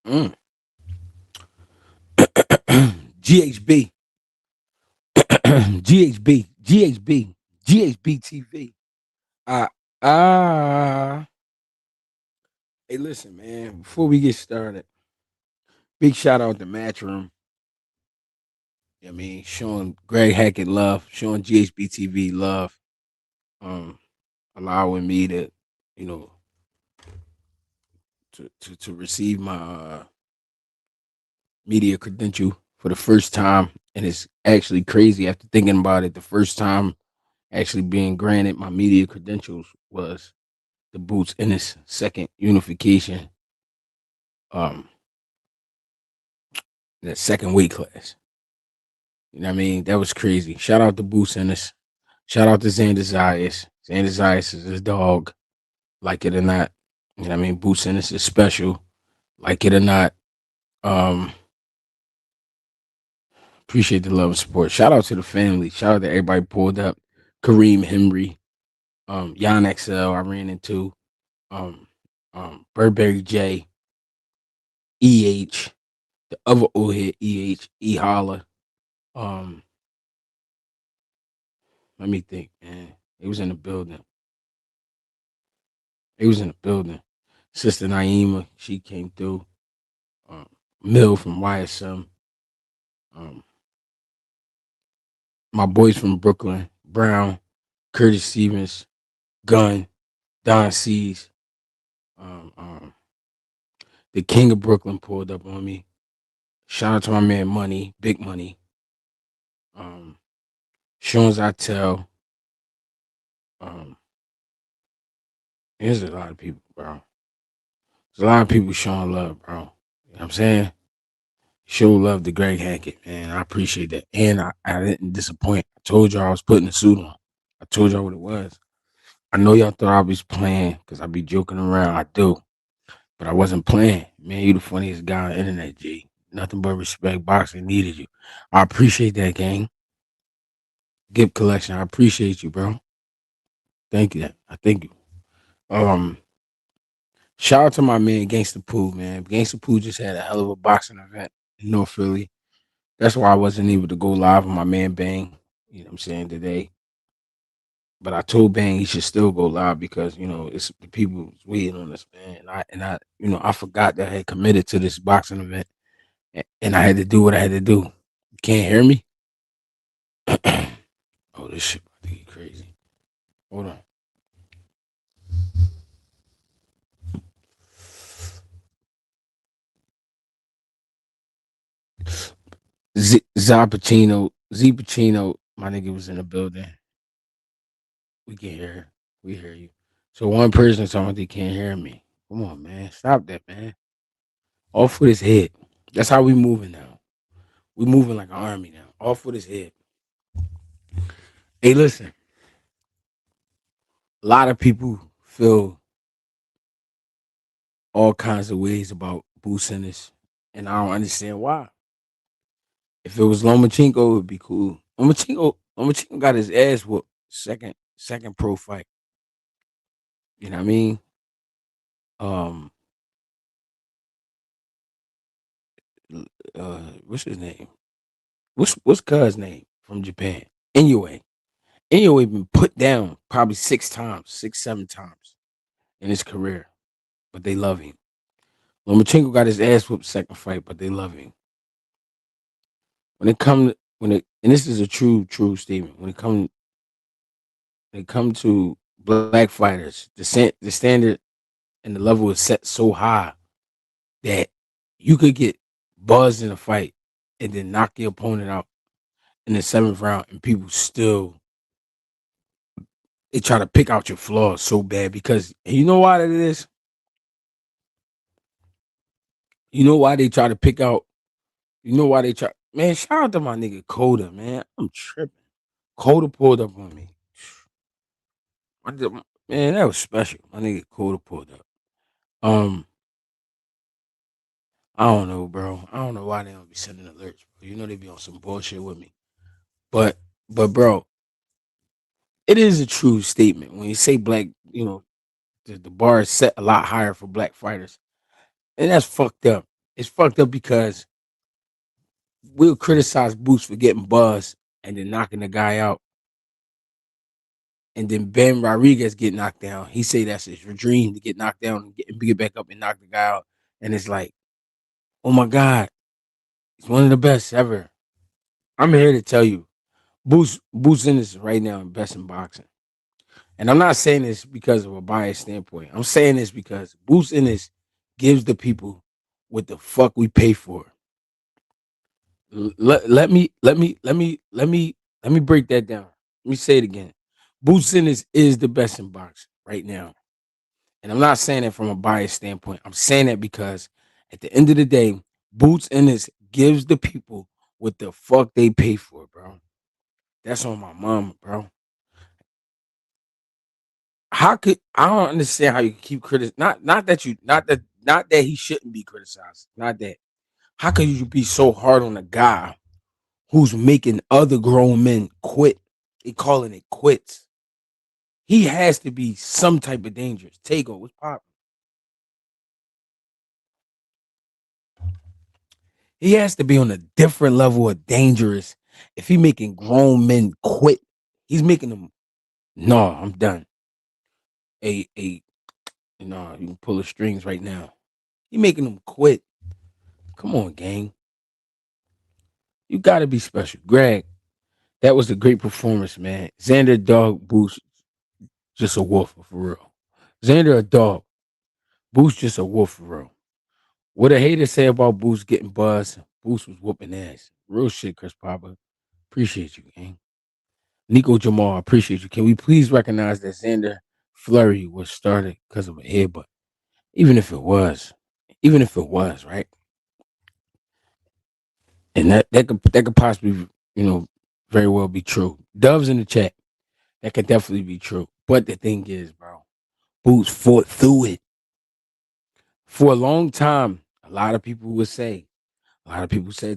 Mm. GHB, GHB, GHB, GHB TV. Uh, uh, hey, listen, man. Before we get started, big shout out to Matchroom. I mean, showing Greg Hackett love, showing GHB TV love, um, allowing me to, you know, to receive my media credential for the first time, and it's actually crazy after thinking about it. The first time actually being granted my media credentials was the Boots Ennis second unification, um, that second weight class. You know what I mean? That was crazy. Shout out to Boots Ennis. Shout out to Zayas. Zayas is his dog, like it or not. You know what I mean? Boots Ennis is special, like it or not. Um, Appreciate the love and support. Shout out to the family. Shout out to everybody pulled up. Kareem Henry, Jan XL, I ran into, um, Burberry J, EH, the other old head EH, E Holla. Um, Let me think, man. It was in the building. It was in the building. Sister Naima, she came through. Um, Mill from YSM. Um, my boys from Brooklyn, Brown, Curtis Stevens, Gunn, Don C's. Um, um, the King of Brooklyn pulled up on me. Shout out to my man Money, Big Money. Um, Sean Zatel. Um, there's a lot of people, bro. There's a lot of people showing love, bro. You know what I'm saying? Show love to Greg Hackett, man. I appreciate that. And I didn't disappoint. I told y'all I was putting a suit on. I told y'all what it was. I know y'all thought I was playing because I be joking around. I do. But I wasn't playing. Man, you the funniest guy on the internet, G. Nothing but respect. Boxing needed you. I appreciate that, gang. Gift collection. I appreciate you, bro. Thank you. I thank you. Um, Shout out to my man Gangsta Pooh, man. Gangsta Pooh just had a hell of a boxing event in North Philly. That's why I wasn't able to go live with my man Bang. You know what I'm saying today. But I told Bang he should still go live because it's the people waiting on us, man. I forgot that I had committed to this boxing event, and I had to do what I had to do. You can't hear me? Oh, this shit about to get crazy. Hold on. Z Pacino, my nigga was in the building. We can hear. We hear you. So one person talking they can't hear me. Come on, man. Stop that, man. Off with his head. That's how we moving now. We moving like an army now. Off with his head. Hey, listen. A lot of people feel all kinds of ways about boosting this, and I don't understand why. If it was Lomachenko, it would be cool. Lomachenko got his ass whooped second pro fight. You know what I mean? Um, what's his name? What's Cuz name from Japan? Anyway, been put down probably 6 times, 7 times in his career, but they love him. Lomachenko got his ass whooped second fight, but they love him. And this is a true statement. When it come to black fighters, the standard and the level is set so high that you could get buzzed in a fight and then knock your opponent out in the seventh round, and people still they try to pick out your flaws so bad because you know why that is. You know why they try to pick out. You know why they try. Man, shout out to my nigga Coda, man. I'm tripping. Coda pulled up on me. Man, that was special. My nigga Coda pulled up. Um, I don't know, bro. I don't know why they don't be sending alerts, bro. You know they be on some bullshit with me. But bro, it is a true statement when you say black. The bar is set a lot higher for black fighters, and that's fucked up. it's fucked up because we'll criticize Boots for getting buzzed and then knocking the guy out, and then Ben Rodriguez get knocked down. He say that's his dream to get knocked down and get back up and knock the guy out. And it's like, oh my God, he's one of the best ever. I'm here to tell you, Boots Ennis is right now in best in boxing. And I'm not saying this because of a biased standpoint. I'm saying this because Boots Ennis gives the people what the fuck we pay for. Let me break that down. Let me say it again. Boots Ennis is the best in boxing right now. And I'm not saying it from a biased standpoint. I'm saying that because at the end of the day, Boots Ennis gives the people what the fuck they pay for, bro. That's on my mama, bro. How could I don't understand how you keep not that he shouldn't be criticized. Not that. How could you be so hard on a guy who's making other grown men quit? They calling it quits. He has to be some type of dangerous. Tego, what's popping? He has to be on a different level of dangerous. If he making grown men quit, he's making them. No, I'm done. A no, you can pull the strings right now. He making them quit. Come on, gang. You got to be special, Greg. That was a great performance, man. Xander dog Boost just a wolf for real. Xander a dog. Boost just a wolf for real. What a hater say about Boost getting buzzed. Boost was whooping ass. Real shit, Chris Papa. Appreciate you, gang. Nico Jamal, appreciate you. Can we please recognize that Xander Flurry was started because of a headbutt? Even if it was, right? And that could possibly, very well be true. Doves in the chat. That could definitely be true. But the thing is, bro, Boots fought through it for a long time. A lot of people said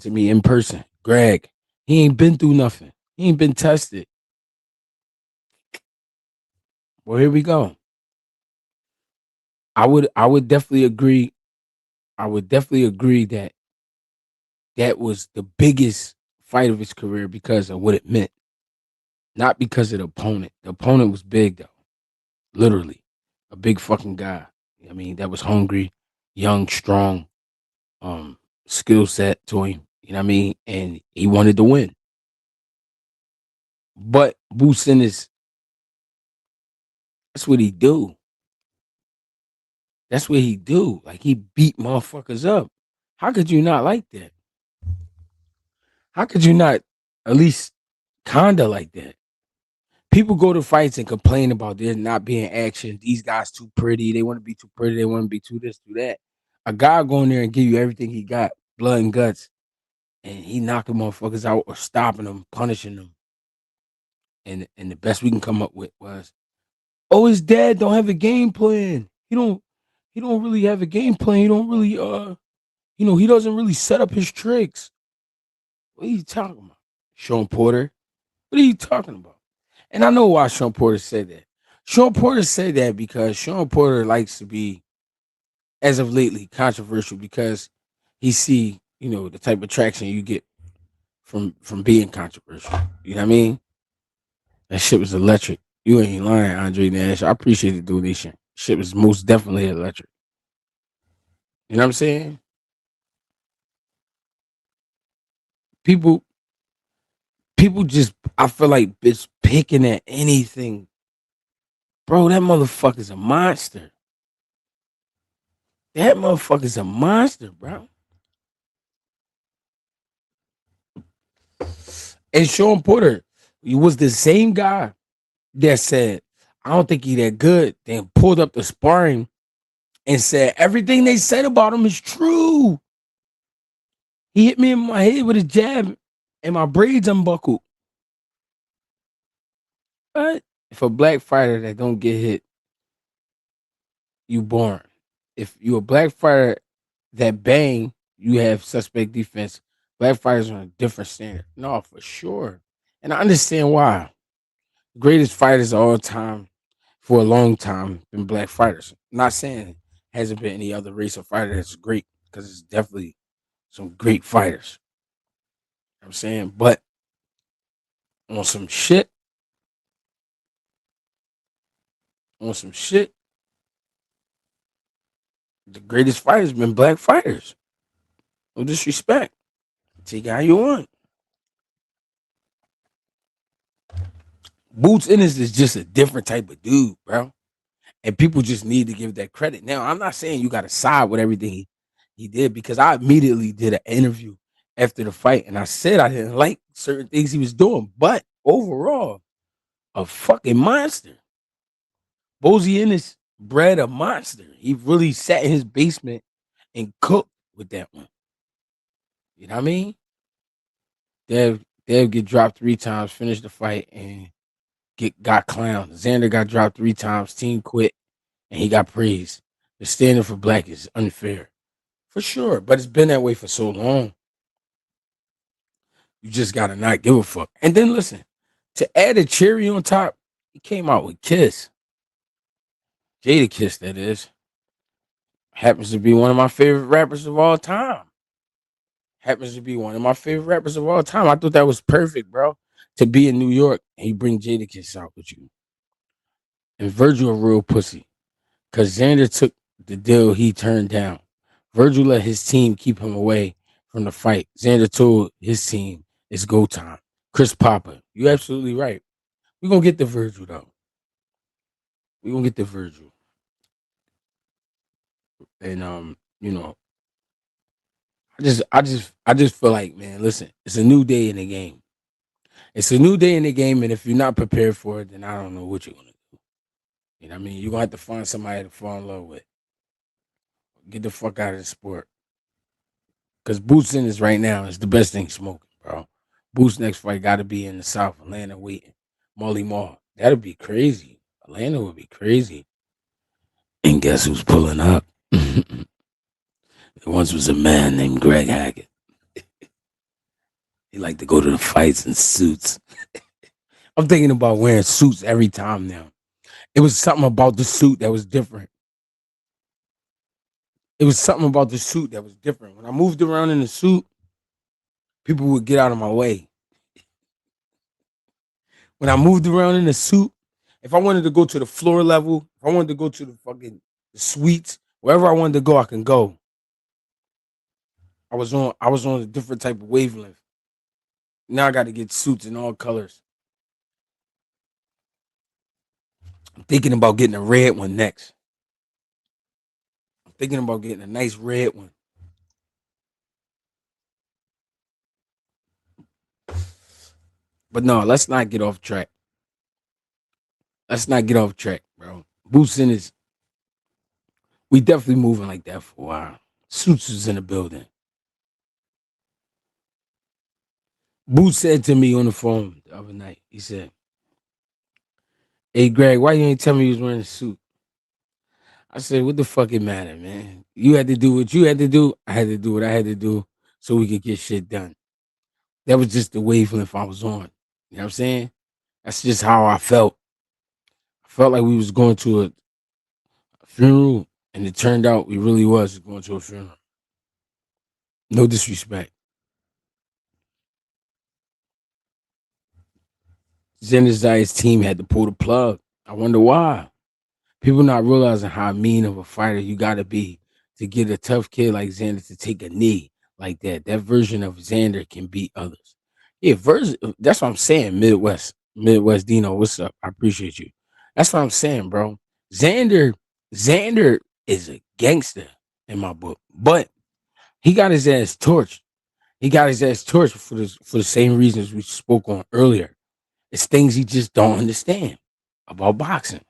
to me in person, Greg, he ain't been through nothing. He ain't been tested. Well, here we go. I would definitely agree. I would definitely agree that that was the biggest fight of his career because of what it meant, not because of the opponent. The opponent was big though, literally, a big fucking guy. I mean, that was hungry, young, strong, skill set to him. You know what I mean? And he wanted to win. But Boosin is that's what he do. That's what he do. Like he beat motherfuckers up. How could you not like that? How could you not at least kinda like that? People go to fights and complain about there not being action. These guys too pretty. They want to be too pretty. They want to be too this, too that. A guy going there and give you everything he got, blood and guts, and he knocking motherfuckers out or stopping them, punishing them. And the best we can come up with was, oh, his dad don't have a game plan. He don't really have a game plan. He don't really he doesn't really set up his tricks. What are you talking about? Sean Porter? What are you talking about? And I know why Sean Porter said that. Sean Porter said that because Sean Porter likes to be, as of lately, controversial because he see, the type of traction you get from being controversial. You know what I mean? That shit was electric. You ain't lying, Andre Nash. I appreciate the donation. Shit was most definitely electric. You know what I'm saying? People, people just, I feel like it's picking at anything. Bro, that motherfucker's a monster. That motherfucker's a monster, bro. And Sean Porter, he was the same guy that said, I don't think he that good. Then pulled up the sparring and said, everything they said about him is true. He hit me in my head with a jab and my braids unbuckled. But if a black fighter that don't get hit, you born. If you a black fighter that bang, you have suspect defense. Black fighters are on a different standard. No, for sure. And I understand why. The greatest fighters of all time for a long time been black fighters. I'm not saying hasn't been any other race of fighter that's great. because it's definitely some great fighters. You know what I'm saying, but on some shit, on some shit, the greatest fighters been black fighters. No disrespect. Take it how you want. Boots Ennis is just a different type of dude, bro. And people just need to give that credit. Now, I'm not saying you got to side with everything he did, because I immediately did an interview after the fight and I said I didn't like certain things he was doing, but overall, a fucking monster. Bozy Ennis bred a monster. He really sat in his basement and cooked with that one. You know what I mean? They'll get dropped 3 times, finish the fight, and got clowned. Xander got dropped 3 times, team quit, and he got praised. The standard for black is unfair. For sure, but it's been that way for so long. You just gotta not give a fuck. And then listen, to add a cherry on top, he came out with Kiss. GregieCash, that is. Happens to be one of my favorite rappers of all time. Happens to be one of my favorite rappers of all time. I thought that was perfect, bro. To be in New York and he bring GregieCash out with you. And Virgil a real pussy. Cause Xander took the deal he turned down. Virgil let his team keep him away from the fight. Xander told his team it's go time. Chris Papa, you absolutely right. We're gonna get the Virgil though. We're gonna get the Virgil. And I just feel like, man, listen, it's a new day in the game. It's a new day in the game, and if you're not prepared for it, then I don't know what you're gonna do. You know what I mean? You're gonna have to find somebody to fall in love with. Get the fuck out of the sport. Because Boots in this right now is the best thing smoking, bro. Boots next fight got to be in the South, Atlanta, waiting. Molly Mall. That'd be crazy. Atlanta would be crazy. And guess who's pulling up? There once was a man named Greg Hackett. He liked to go to the fights in suits. I'm thinking about wearing suits every time now. It was something about the suit that was different. It was something about the suit that was different. When I moved around in the suit, people would get out of my way. When I moved around in the suit, if I wanted to go to the floor level, if I wanted to go to the fucking suites, wherever I wanted to go, I can go. I was on a different type of wavelength. Now I got to get suits in all colors. I'm thinking about getting a red one next. I'm thinking about getting a nice red one. But no, let's not get off track. Let's not get off track, bro. Boosting is we definitely moving like that for a while. Suits is in the building. Boots said to me on the phone the other night, he said, "Hey Greg, why you ain't tell me you was wearing a suit?" I said, "What the fuck it matter, man? You had to do what you had to do. I had to do what I had to do so we could get shit done." That was just the wavelength I was on. You know what I'm saying? That's just how I felt. I felt like we was going to a funeral, and it turned out we really was going to a funeral. No disrespect. Zayas' team had to pull the plug. I wonder why. People not realizing how mean of a fighter you got to be to get a tough kid like Xander to take a knee like that. That version of Xander can beat others. Yeah, that's what I'm saying. Midwest Dino, what's up? I appreciate you. That's what I'm saying, bro. Xander is a gangster in my book, but he got his ass torched. He got his ass torched for the same reasons we spoke on earlier. It's things he just don't understand about boxing.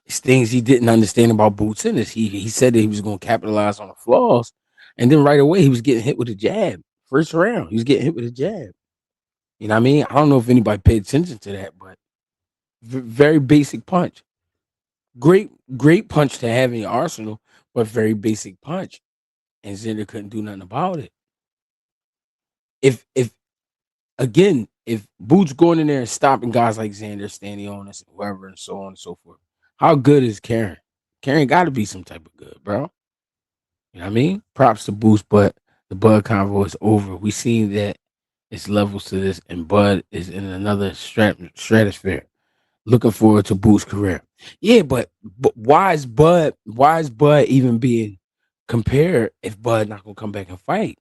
It's things he didn't understand about Boots Ennis. He said that he was going to capitalize on the flaws, and then right away he was getting hit with a jab. First round, he was getting hit with a jab. You know what I mean? I don't know if anybody paid attention to that, but very basic punch. Great punch to have in your arsenal, but very basic punch. And Xander couldn't do nothing about it. If again, if Boots going in there and stopping guys like Xander, Stanley Onis, whoever, and so on and so forth, how good is Karen? Karen got to be some type of good, bro. You know You know what I mean? Props to Boots, but the Bud convo is over. We seen that it's levels to this, and Bud is in another stratosphere. Looking forward to Boots' career. Yeah, but why is Bud? Why is Bud even being compared if Bud not gonna come back and fight?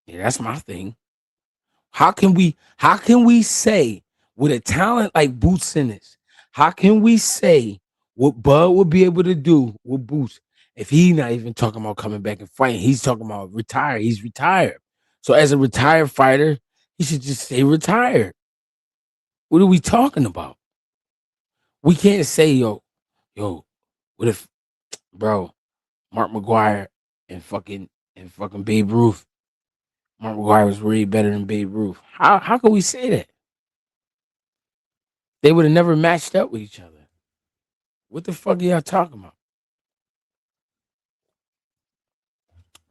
Yeah, that's my thing. How can we say with a talent like Boots in this? How can we say what Bud would be able to do with Boots if he not even talking about coming back and fighting? He's talking about retire. He's retired. So as a retired fighter, he should just stay retired. What are we talking about? We can't say yo, what if, bro, Mark McGuire and fucking Babe Ruth. Mark McGuire was way better than Babe Ruth. How can we say that? They would have never matched up with each other. What the fuck are y'all talking about?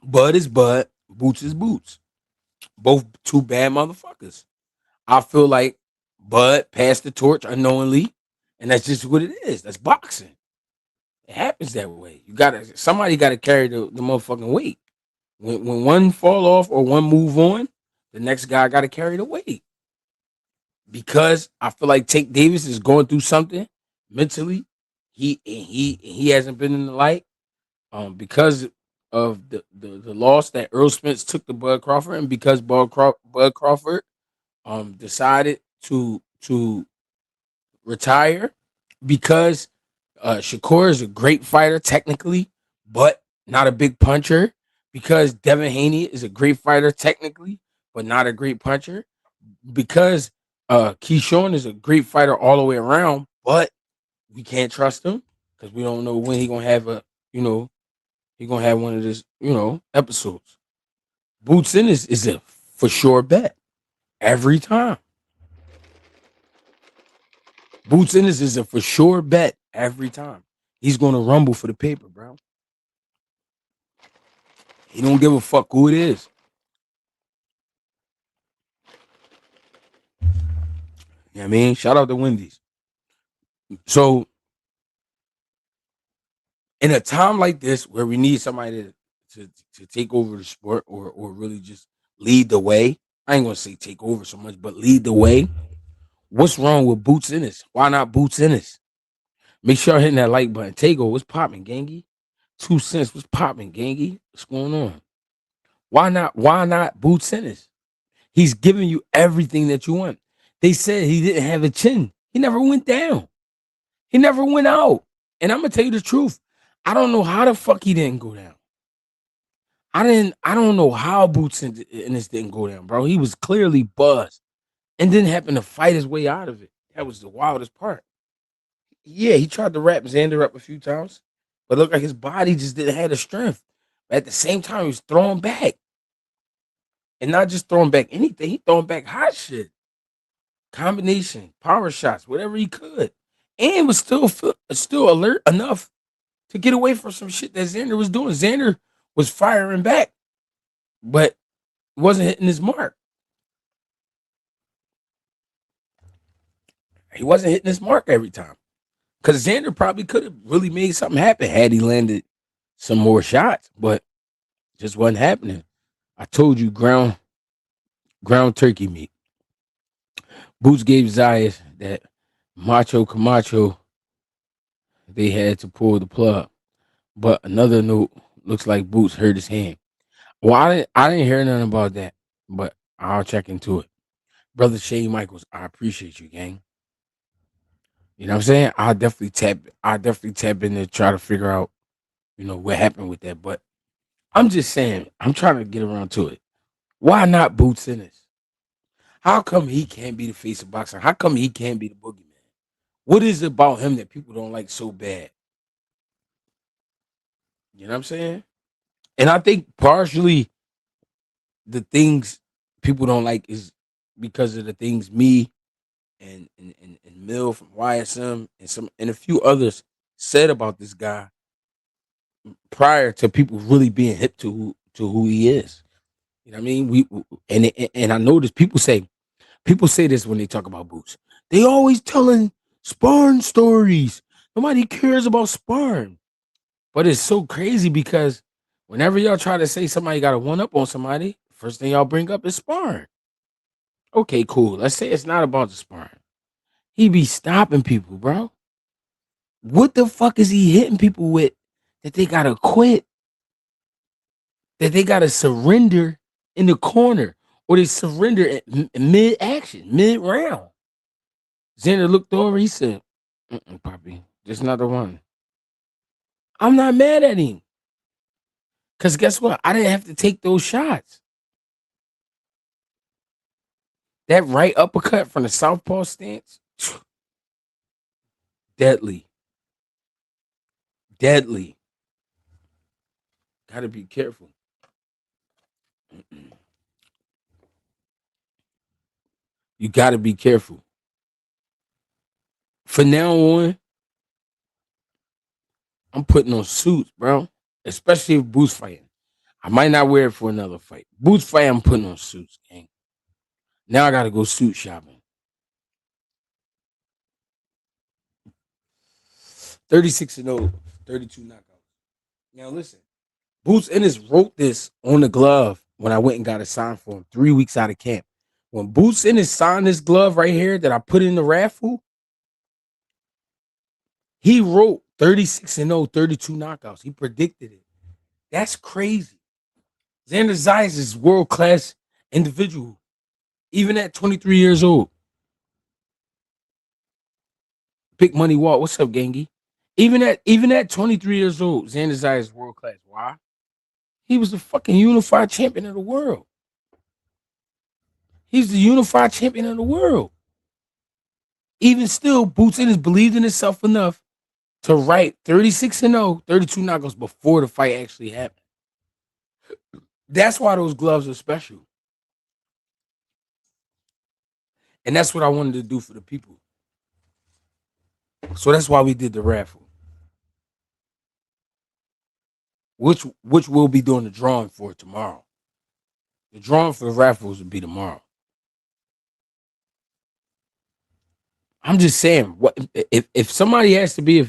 Bud is Bud, Boots is Boots. Both two bad motherfuckers. I feel like Bud passed the torch unknowingly, and that's just what it is. That's boxing. It happens that way. Somebody gotta carry the motherfucking weight. When one fall off or one move on, the next guy gotta carry the weight. Because I feel like Tank Davis is going through something mentally. He hasn't been in the light. Because of the loss that Earl Spence took to Bud Crawford, and because Bud Crawford decided to retire, because Shakur is a great fighter technically, but not a big puncher. Because Devin Haney is a great fighter technically, but not a great puncher. Because Keyshawn is a great fighter all the way around, but we can't trust him because we don't know when he gonna have you know he gonna have one of his episodes. Boots in is a for sure bet every time. Boots in is a for sure bet every time. He's gonna rumble for the paper, bro. He don't give a fuck who it is. You know what I mean? Shout out to Wendy's. So in a time like this where we need somebody to take over the sport or really just lead the way. I ain't gonna say take over so much, but lead the way. What's wrong with Boots Ennis? Why not Boots Ennis? Make sure you're hitting that like button. Tego, what's popping, gangy? 2 cents, what's popping, gangy? What's going on? Why not Boots Ennis? He's giving you everything that you want. They said he didn't have a chin. He never went down. He never went out. And I'm gonna tell you the truth. I don't know how the fuck he didn't go down. I don't know how Boots Ennis didn't go down, bro. He was clearly buzzed and didn't happen to fight his way out of it. That was the wildest part. Yeah, he tried to wrap Xander up a few times, but it looked like his body just didn't have the strength. But at the same time, he was throwing back. And not just throwing back anything, he throwing back hot shit. Combination, power shots, whatever he could. And was still alert enough to get away from some shit that Xander was doing. Xander was firing back, but wasn't hitting his mark. He wasn't hitting his mark every time. Because Xander probably could have really made something happen had he landed some more shots, but just wasn't happening. I told you, ground turkey meat. Boots gave Zayas that Macho Camacho. They had to pull the plug. But another note, looks like Boots hurt his hand. Well, I didn't hear nothing about that, but I'll check into it. Brother Shane Michaels, I appreciate you, gang. You know what I'm saying? I definitely tap in to try to figure out, what happened with that. But I'm just saying, I'm trying to get around to it. Why not Boots Ennis? How come he can't be the face of boxing? How come he can't be the boogeyman? What is it about him that people don't like so bad? You know what I'm saying? And I think partially the things people don't like is because of the things me and Mill from YSM and a few others said about this guy prior to people really being hip to who he is. You know what I mean? And I notice people say this when they talk about Boots. They always telling sparring stories. Nobody cares about sparring. But it's so crazy because Whenever y'all try to say somebody got a one up on somebody, first thing y'all bring up is sparring. Okay, cool. Let's say it's not about the sparring. He be stopping people, bro. What the fuck is he hitting people with that they gotta quit? That they gotta surrender in the corner, or they surrender at mid action, mid round. Xander looked over. He said, "Poppy, just another one." I'm not mad at him because guess what? I didn't have to take those shots. That right uppercut from the southpaw stance, deadly, deadly. Got to be careful. You got to be careful. From now on, I'm putting on suits, bro. Especially if Boots fighting. I might not wear it for another fight. Boots fight, I'm putting on suits, gang. Now I got to go suit shopping. 36-0, 32 knockouts. Now listen, Boots Ennis wrote this on the glove when I went and got it signed for him 3 weeks out of camp. When Boots Ennis signed this glove right here that I put in the raffle, he wrote 36-0, 32 knockouts. He predicted it. That's crazy. Xander Zayas is world-class individual, even at 23 years old. Big Money Walt, what's up, Gangy? Even at 23 years old, Xander Zayas is world-class. Why? He was the fucking unified champion of the world. He's the unified champion of the world. Even still, Boots Ennis believed in himself enough to write 36-0, 32 knockouts before the fight actually happened. That's why those gloves are special. And that's what I wanted to do for the people. So that's why we did the raffle. Which we'll be doing the drawing for tomorrow. The drawing for the raffles will be tomorrow. I'm just saying, what if somebody has to be a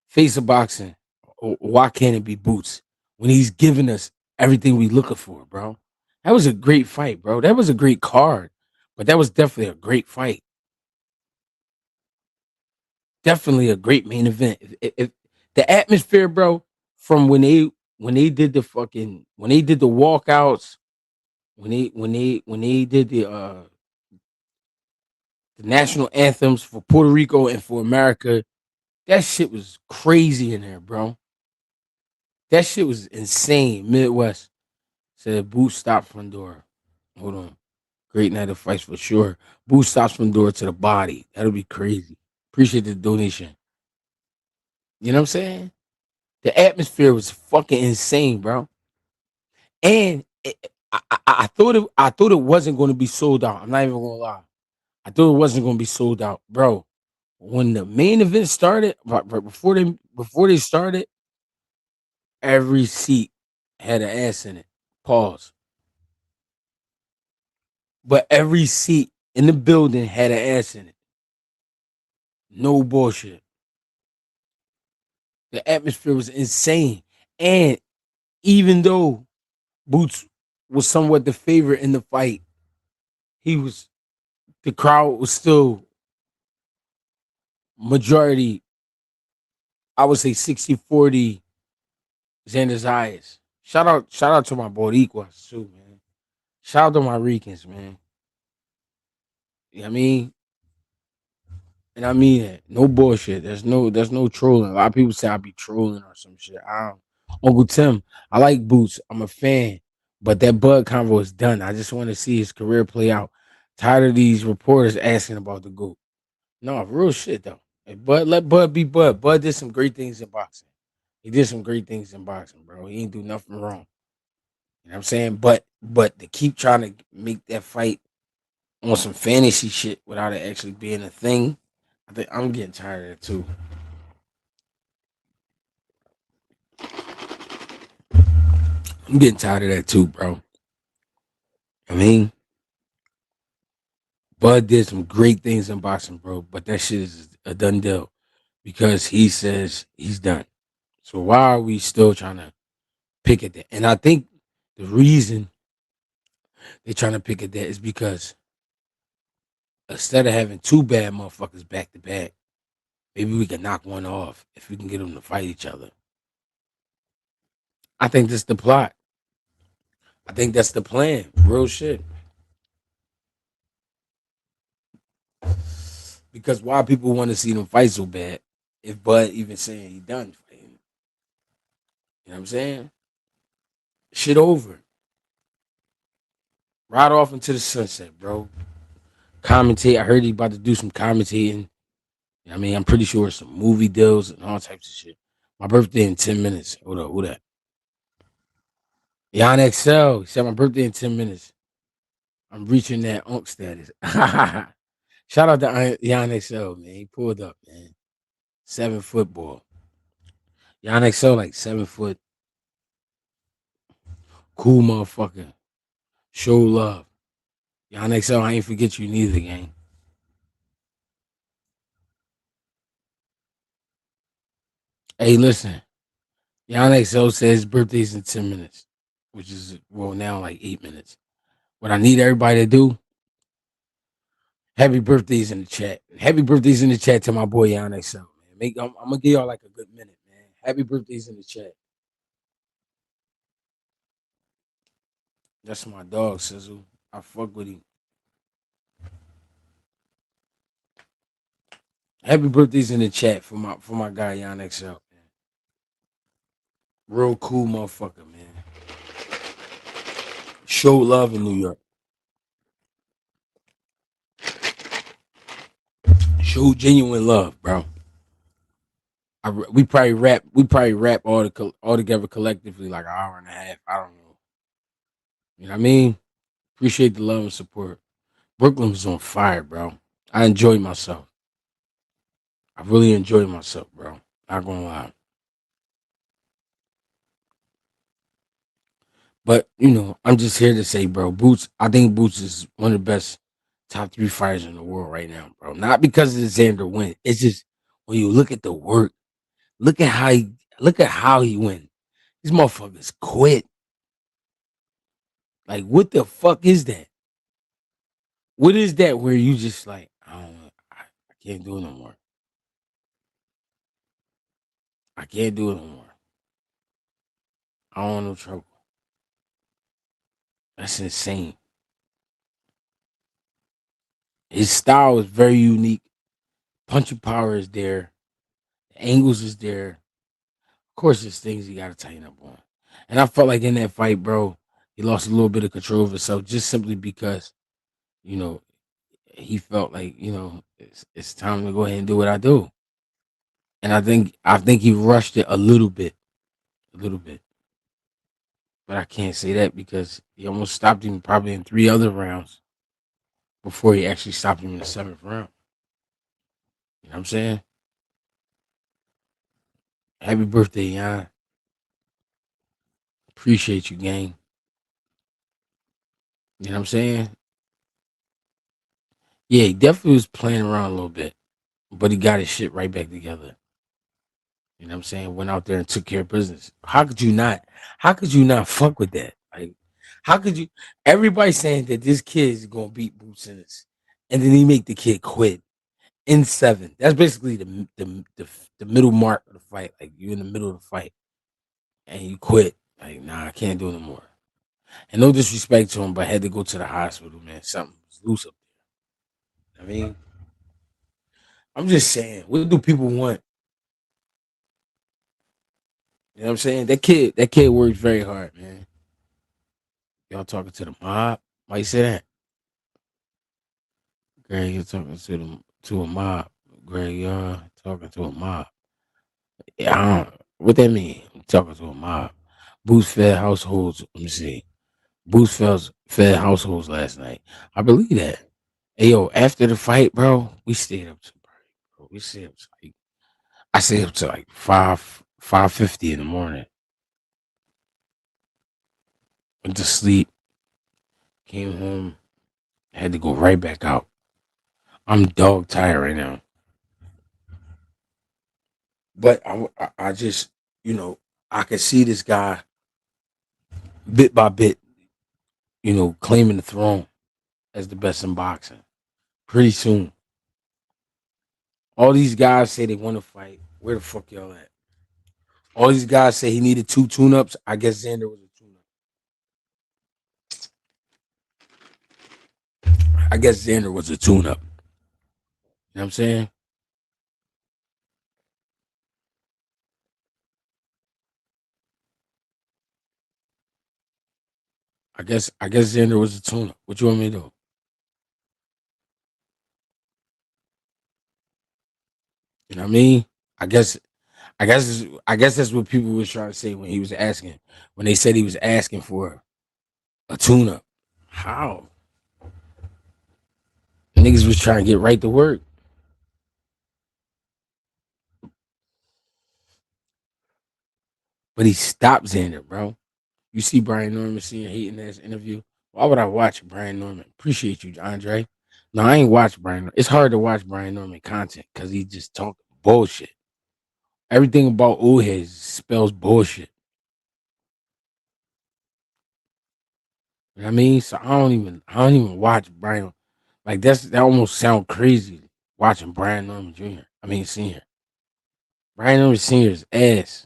face of boxing, why can't it be Boots when he's giving us everything we looking for, bro? That was a great fight, bro. That was a great card, but that was definitely a great fight. Definitely a great main event. If the atmosphere, bro, from when they did the walkouts, when they did the national anthems for Puerto Rico and for America, that shit was crazy in there, bro. That shit was insane. Midwest said Boots stops from door. Hold on. Great night of fights for sure. Boots stops from door to the body. That'll be crazy. Appreciate the donation. You know what I'm saying? The atmosphere was fucking insane, bro. And I thought it wasn't going to be sold out. I'm not even gonna lie. I thought it wasn't going to be sold out, bro. When the main event started, right before they started, every seat had an ass in it. Pause. But every seat in the building had an ass in it. No bullshit. The atmosphere was insane. And even though Boots was somewhat the favorite in the fight, he was the crowd was still majority, I would say 60-40 Xander's eyes. Shout out to my Boricuas too, man. Shout out to my Ricans, man. You know what I mean? And I mean it. No bullshit. There's no trolling. A lot of people say I be trolling or some shit. I don't. Uncle Tim, I like Boots. I'm a fan. But that Bud convo is done. I just want to see his career play out. Tired of these reporters asking about the GOAT. No, real shit though. Hey, Bud, let Bud be Bud. Bud did some great things in boxing. He did some great things in boxing, bro. He ain't do nothing wrong. You know what I'm saying? But to keep trying to make that fight on some fantasy shit without it actually being a thing, I think I'm getting tired of it too. I'm getting tired of that too, bro. I mean, Bud did some great things in boxing, bro, but that shit is a done deal because he says he's done. So why are we still trying to pick at that. And I think the reason they're trying to pick at that is because instead of having two bad motherfuckers back to back, maybe we can knock one off if we can get them to fight each other. I think that's the plot. I think that's the plan. Real shit. Because why people want to see them fight so bad if Bud even saying he done fighting? You know what I'm saying? Shit over. Ride off into the sunset, bro. Commentate. I heard he about to do some commentating. I mean, I'm pretty sure some movie deals and all types of shit. My birthday in 10 minutes. Hold up, who that? Yon XL. He said my birthday in 10 minutes. I'm reaching that unk status. Shout out to Yon XL, man. He pulled up, man. 7 foot ball. Yon XL, like 7 foot. Cool motherfucker. Show love. Yon XL, I ain't forget you neither, gang. Hey, listen. Yon XL says his birthday's in 10 minutes, which is, well, now like 8 minutes. What I need everybody to do, happy birthdays in the chat. Happy birthdays in the chat to my boy Yon XL, man. I'm going to give y'all like a good minute, man. Happy birthdays in the chat. That's my dog, Sizzle. I fuck with him. Happy birthdays in the chat for my guy Yon XL, man. Real cool motherfucker, man. Show love in New York. Show genuine love, bro. We probably rap all together collectively like an hour and a half. I don't know. You know what I mean? Appreciate the love and support. Brooklyn was on fire, bro. I enjoyed myself. I really enjoyed myself, bro. Not gonna lie. But I'm just here to say, bro, Boots. I think Boots is one of the best top 3 fighters in the world right now, bro. Not because of the Xander win. It's just when you look at the work, look at how he went. These motherfuckers quit. Like, what the fuck is that? What is that where you just like, I don't know, I can't do it no more. I can't do it no more. I don't want no trouble. That's insane. His style is very unique. Punching power is there. The angles is there. Of course, there's things you got to tighten up on. And I felt like in that fight, bro, he lost a little bit of control of himself just simply because, you know, he felt like, it's time to go ahead and do what I do. And I think he rushed it a little bit. A little bit. But I can't say that because he almost stopped him probably in 3 other rounds before he actually stopped him in the 7th round. You know what I'm saying? Happy birthday, Jan. Appreciate you, gang. You know what I'm saying? Yeah, he definitely was playing around a little bit, but he got his shit right back together. You know what I'm saying? Went out there and took care of business. How could you not? How could you not fuck with that? Like, how could you? Everybody's saying that this kid is gonna beat Boots Ennis, and then he make the kid quit in 7. That's basically the middle mark of the fight. Like, you in the middle of the fight and you quit. Like, nah, I can't do it no more. And no disrespect to him, but I had to go to the hospital, man. Something was loose up there. I mean, I'm just saying, what do people want? You know what I'm saying? That kid works very hard, man. Y'all talking to the mob? Why you say that? Greg, you're talking to a mob. Greg, y'all talking to a mob. Yeah, I don't, what that mean? I'm talking to a mob. Boost fed households. Let me see. Boost fed households last night. I believe that. Hey yo, after the fight, bro, we stayed up to bro. We stayed up to like I stayed up to like 5:50 in the morning. Went to sleep, came home, had to go right back out. I'm dog tired right now. But I just, I can see this guy bit by bit, claiming the throne as the best in boxing. Pretty soon, all these guys say they want to fight. Where the fuck y'all at? All these guys say he needed 2 tune-ups. I guess Xander was a tune-up. I guess Xander was a tune-up. You know what I'm saying? I guess Xander was a tune-up. What you want me to do? You know what I mean? I guess I guess that's what people was trying to say when he was asking when they said he was asking for a tune-up. How? Niggas was trying to get right to work. But he stopped Xander, bro. You see Brian Norman seeing hating ass interview. Why would I watch Brian Norman? Appreciate you, Andre. No, I ain't watch Brian. It's hard to watch Brian Norman content because he just talk bullshit. Everything about old heads spells bullshit. You know what I mean? So I don't even watch Brian. Like that almost sound crazy watching Brian Norman Jr. I mean Senior. Brian Norman Senior's ass.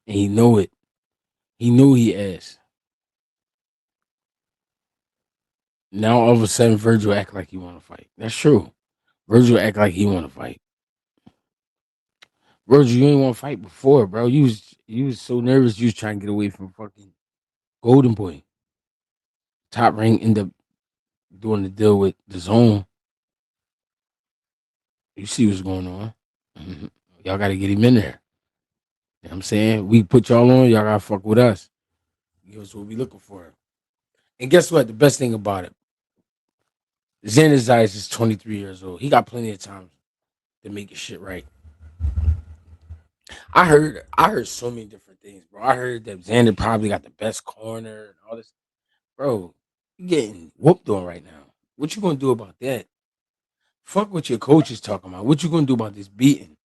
And he know it. He knew he ass. Now all of a sudden Virgil act like he wanna fight. That's true. Virgil act like he wanna fight. Virgil, you ain't want to fight before, bro. You was so nervous you was trying to get away from fucking Golden Boy. Top Ring ended up doing the deal with the zone. You see what's going on. Mhm. Y'all gotta get him in there. You know what I'm saying? We put y'all on, y'all gotta fuck with us. Give us what we looking for. And guess what? The best thing about it, Xander Zayas is 23 years old. He got plenty of time to make his shit right. I heard so many different things, bro. I heard that Xander probably got the best corner and all this. Bro, you getting whooped on right now. What you gonna do about that? Fuck what your coach is talking about. What you gonna do about this beating?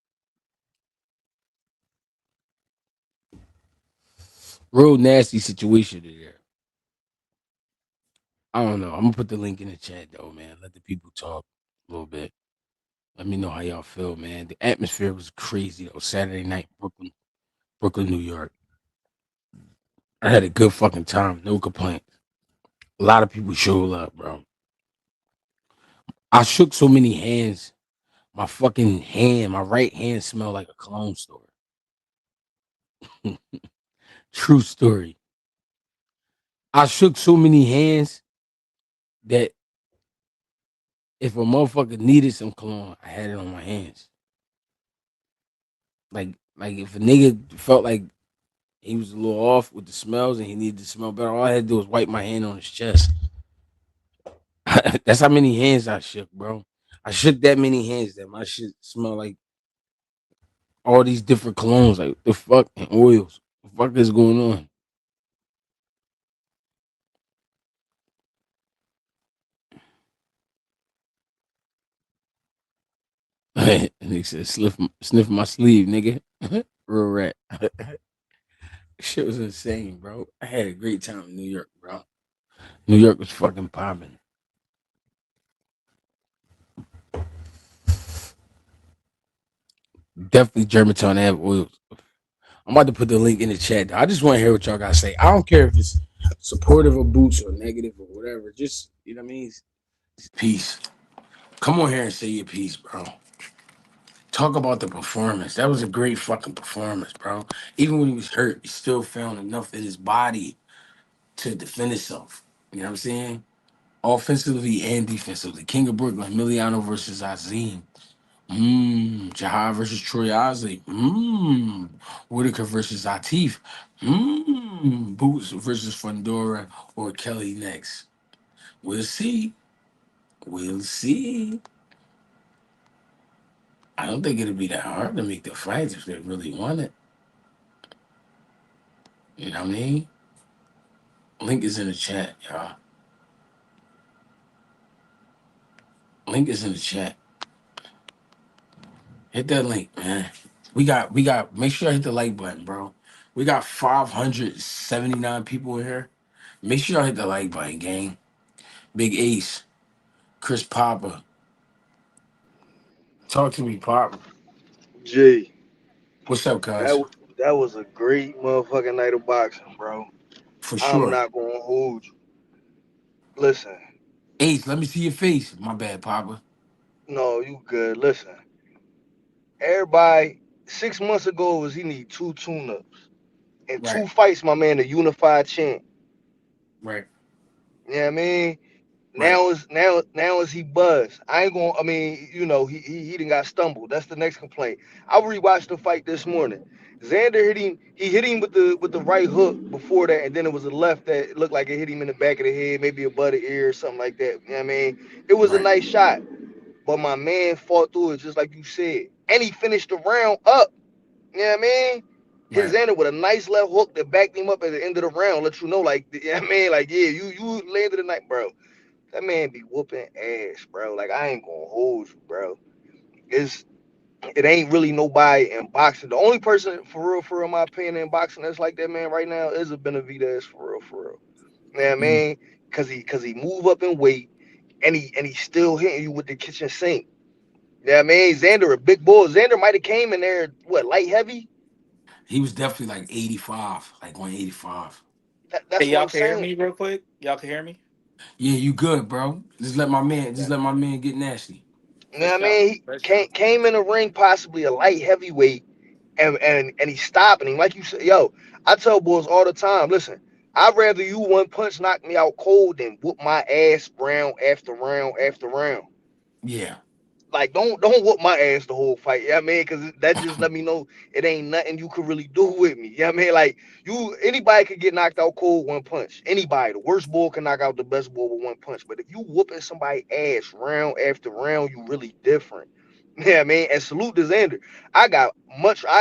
Real nasty situation there. I don't know. I'm gonna put the link in the chat though, man. Let the people talk a little bit. Let me know how y'all feel, man. The atmosphere was crazy though. Saturday night, Brooklyn, New York. I had a good fucking time. No complaints. A lot of people showed up, bro. I shook so many hands. My fucking hand, my right hand smelled like a cologne store. True story. I shook so many hands that if a motherfucker needed some cologne, I had it on my hands. Like if a nigga felt like he was a little off with the smells and he needed to smell better, all I had to do was wipe my hand on his chest. That's how many hands I shook, bro. I shook that many hands that my shit smell like all these different colognes, like the fuck and oils. The fuck is going on? And he said, sniff my sleeve, nigga. Real rat. Shit was insane, bro. I had a great time in New York, bro. New York was fucking popping. Definitely Germantown Ave oils. I'm about to put the link in the chat. I just want to hear what y'all got to say. I don't care if it's supportive of Boots or negative or whatever. Just, you know what I mean? Peace. Come on here and say your piece, bro. Talk about the performance. That was a great fucking performance, bro. Even when he was hurt, he still found enough in his body to defend himself. You know what I'm saying? Offensively and defensively. King of Brooklyn, Emiliano versus Azim. Jahar versus Troy Osley. Whitaker versus Atif. Boots versus Fundora or Kelly next. We'll see. We'll see. I don't think it'll be that hard to make the fights if they really want it. You know what I mean? Link is in the chat, y'all. Link is in the chat. Hit that link, man. We got make sure I hit the like button, bro. We got 579 people in here. Make sure y'all hit the like button, gang. Big Ace, Chris Papa. Talk to me, Pop. G, What's up, that cuz? that was a great motherfucking night of boxing, bro. For I'm sure. not gonna hold you. Listen, Ace, let me see your face. My bad, Papa. no, you good. Listen, everybody 6 months ago was he need two tune-ups and Right, two fights, my man, the unified champ. right, You know what I mean? right, Now is he buzzed. I ain't gonna. I mean, he didn't got stumbled. That's the next complaint. I rewatched the fight this morning. Xander hit him. He hit him with the right hook before that, and then it was a left that looked like it hit him in the back of the head, maybe above the ear or something like that. You know what I mean? It was a right, nice shot, but my man fought through it just like you said, and he finished the round up. You know what I mean? Hit right. Xander with a nice left hook that backed him up at the end of the round, let you know, like, you know what I mean? Like, yeah, you landed the night, bro. That man be whooping ass, bro. Like I ain't gonna hold you, bro. It's it ain't really nobody in boxing. The only person for real, my opinion, in boxing that's like that man right now is a Benavidez for real, for real. You know what I Mm. mean? Cause he move up in weight and he still hitting you with the kitchen sink. You know what I mean? Xander a big bull. Xander might have came in there what light heavy. He was definitely like 85, like 185. That's Hey, what y'all I'm can hear saying. me real quick? Y'all can hear me? Yeah, you good, bro. Just let my man get nasty. You know For what I sure. mean? He For sure. came in the ring possibly a light heavyweight and he's stopping him. Like you said, yo, I tell boys all the time, listen, I'd rather you one punch knock me out cold than whoop my ass round after round after round. Yeah. Like don't whoop my ass the whole fight. Yeah, you know what I mean, because that just let me know it ain't nothing you could really do with me. Yeah, you know what I mean, like anybody could get knocked out cold one punch. Anybody, the worst bull can knock out the best bull with one punch. But if you whooping somebody ass round after round, you really different. Yeah, man. And salute to Xander. I got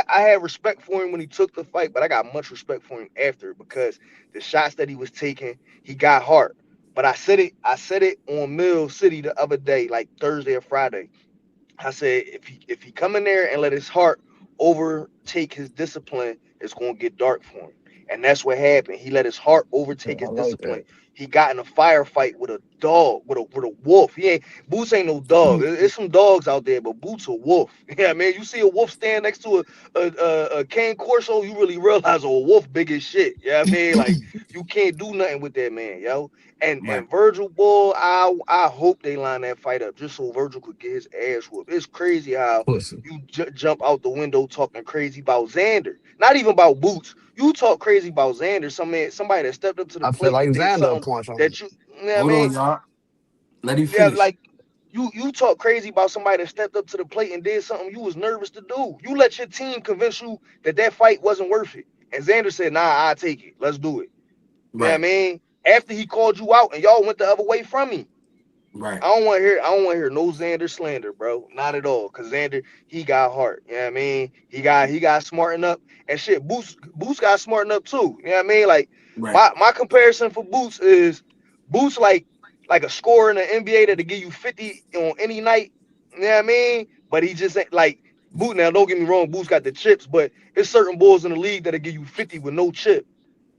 I had respect for him when he took the fight, but I got much respect for him after because the shots that he was taking, he got hard. But I said it on Mill City the other day, like Thursday or Friday. I said if he come in there and let his heart overtake his discipline, it's gonna get dark for him. And that's what happened. He let his heart Yeah, overtake I his like discipline. that. He got in a firefight with a dog, with a wolf. He ain't Boots ain't no dog. There's some dogs out there, but Boots a wolf. Yeah, man. You see a wolf stand next to a cane corso, you really realize a wolf big as shit. Yeah, I mean, like you can't do nothing with that man, yo. Right. And Virgil, boy, I hope they line that fight up just so Virgil could get his ass whooped. It's crazy how Pussy. you jump out the window talking crazy about Xander, not even about Boots. You talk crazy about Xander, somebody that stepped up to the I feel plate like and did Xander a something punch on him. that you know what I Hold mean? on, y'all. Let him Yeah, finish. like you talk crazy about somebody that stepped up to the plate and did something you was nervous to do. You let your team convince you that that fight wasn't worth it, and Xander said, "Nah, I take it. Let's do it." You know what I Right. mean? After he called you out and y'all went the other way from me. Right. I don't want to hear no Xander slander, bro. Not at all. Cause Xander, he got heart. You know what I mean? He got smartened up and shit. Boots got smartened up too. You know what I mean? Like Right. my comparison for Boots is Boots like a scorer in the NBA that'll give you 50 on any night. You know what I mean? But he just ain't like Boot now, don't get me wrong, Boots got the chips, but it's certain bulls in the league that'll give you 50 with no chip.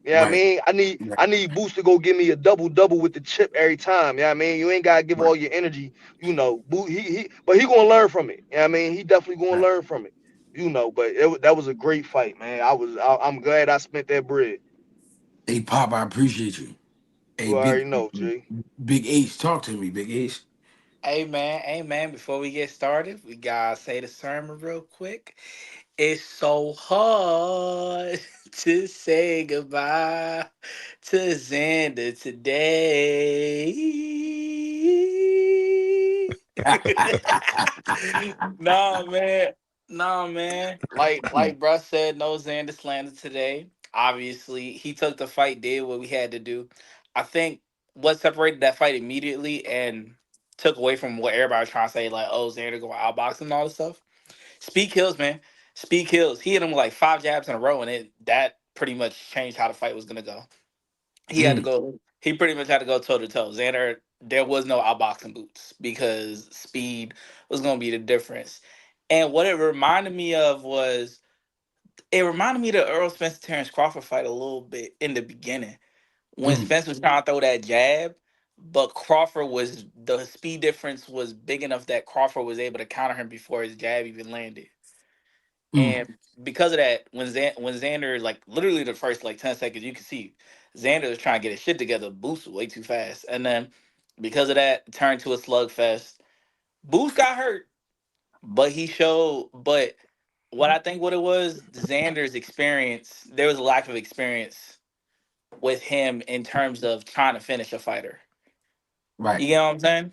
You know what I Right. mean? I need Right. I need Boost to go give me a double with the chip every time. You know what I mean? You ain't gotta give Right. all your energy, but he gonna learn from it. You know what I mean? He definitely gonna Right. learn from it. But that was a great fight, man. I'm glad I spent that bread. Hey, Pop, I appreciate you. Hey, You already know, G. Big Ace, talk to me, Big Ace. Hey man, before we get started, we gotta say the sermon real quick. It's so hard to say goodbye to Xander today. Nah, man. Nah, man. Like bruh said, no Xander slander today. Obviously, he took the fight, did what we had to do. I think what separated that fight immediately and took away from what everybody was trying to say, like, oh, Xander going outbox and all this stuff. Speed kills, man. Speed kills. He hit him with like 5 jabs in a row, and that pretty much changed how the fight was gonna go. He had to Mm, go. He pretty much had to go toe to toe. Xander, there was no outboxing boots because speed was gonna be the difference. And what it reminded me of was It reminded me of the Earl Spence Terrence Crawford fight a little bit in the beginning when Mm, Spence was trying to throw that jab, but Crawford was the speed difference was big enough that Crawford was able to counter him before his jab even landed. mm, And because of that, when Xander like literally the first like 10 seconds, you can see Xander was trying to get his shit together. Boost was way too fast, and then because of that, it turned to a slugfest. Boost got hurt, but he showed. But what I think what it was, Xander's experience. There was a lack of experience with him in terms of trying to finish a fighter. right, You get what I'm saying?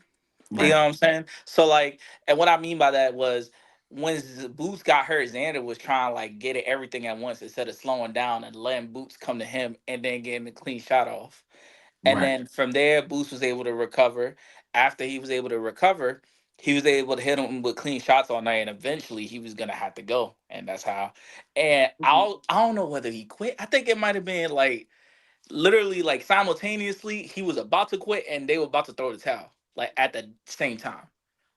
You know right, what I'm saying? So like, and what I mean by that was when Boots got hurt, Xander was trying to like get it everything at once instead of slowing down and letting Boots come to him and then getting a clean shot off. And right. then from there, Boots was able to recover. After he was able to recover, he was able to hit him with clean shots all night, and eventually he was gonna have to go, and that's how. And I don't know whether he quit. I think it might have been like literally like simultaneously he was about to quit and they were about to throw the towel like at the same time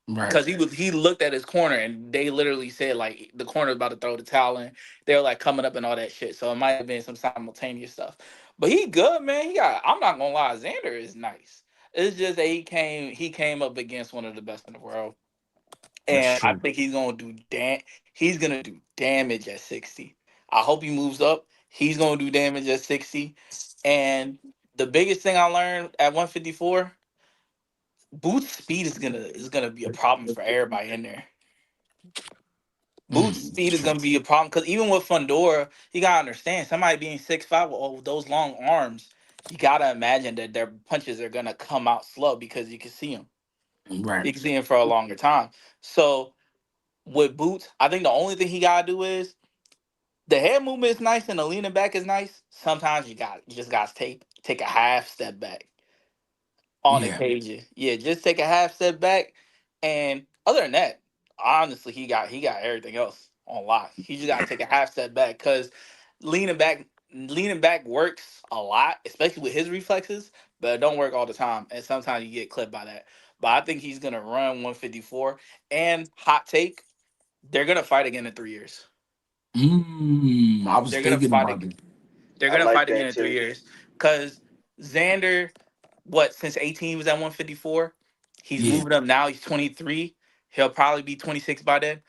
Right. because he looked at his corner and they literally said like the corner was about to throw the towel in. They were like coming up and all that shit, so it might have been some simultaneous stuff, but he good, man. He got, I'm not gonna lie, Xander is nice. It's just that he came up against one of the best in the world, That's and I true. think he's gonna do damage at 60. I hope he moves up. He's gonna do damage at 60. And the biggest thing I learned at 154, Boots speed is gonna be a problem for everybody in there. Boots That's speed is true. gonna be a problem because even with Fundora, you gotta understand somebody being 6'5" with all those long arms, you gotta imagine that their punches are gonna come out slow because you can see them. Right. You can see them for a longer time. So with Boots, I think the only thing he gotta do is the head movement is nice and the leaning back is nice. Sometimes you just gotta take a half step back on Yeah. occasion. Yeah, just take a half step back. And other than that, honestly, he got everything else on lock. He just gotta take a half step back because leaning back leaning back works a lot, especially with his reflexes, but it don't work all the time. And sometimes you get clipped by that. But I think he's gonna run 154. And hot take, they're gonna fight again in 3 years. I was They're gonna thinking fight about again. it. They're I gonna like fight again that in three too. years. Cause Xander, what, since 18 he was at 154? He's Yeah. moving up now. He's 23. He'll probably be 26 by then.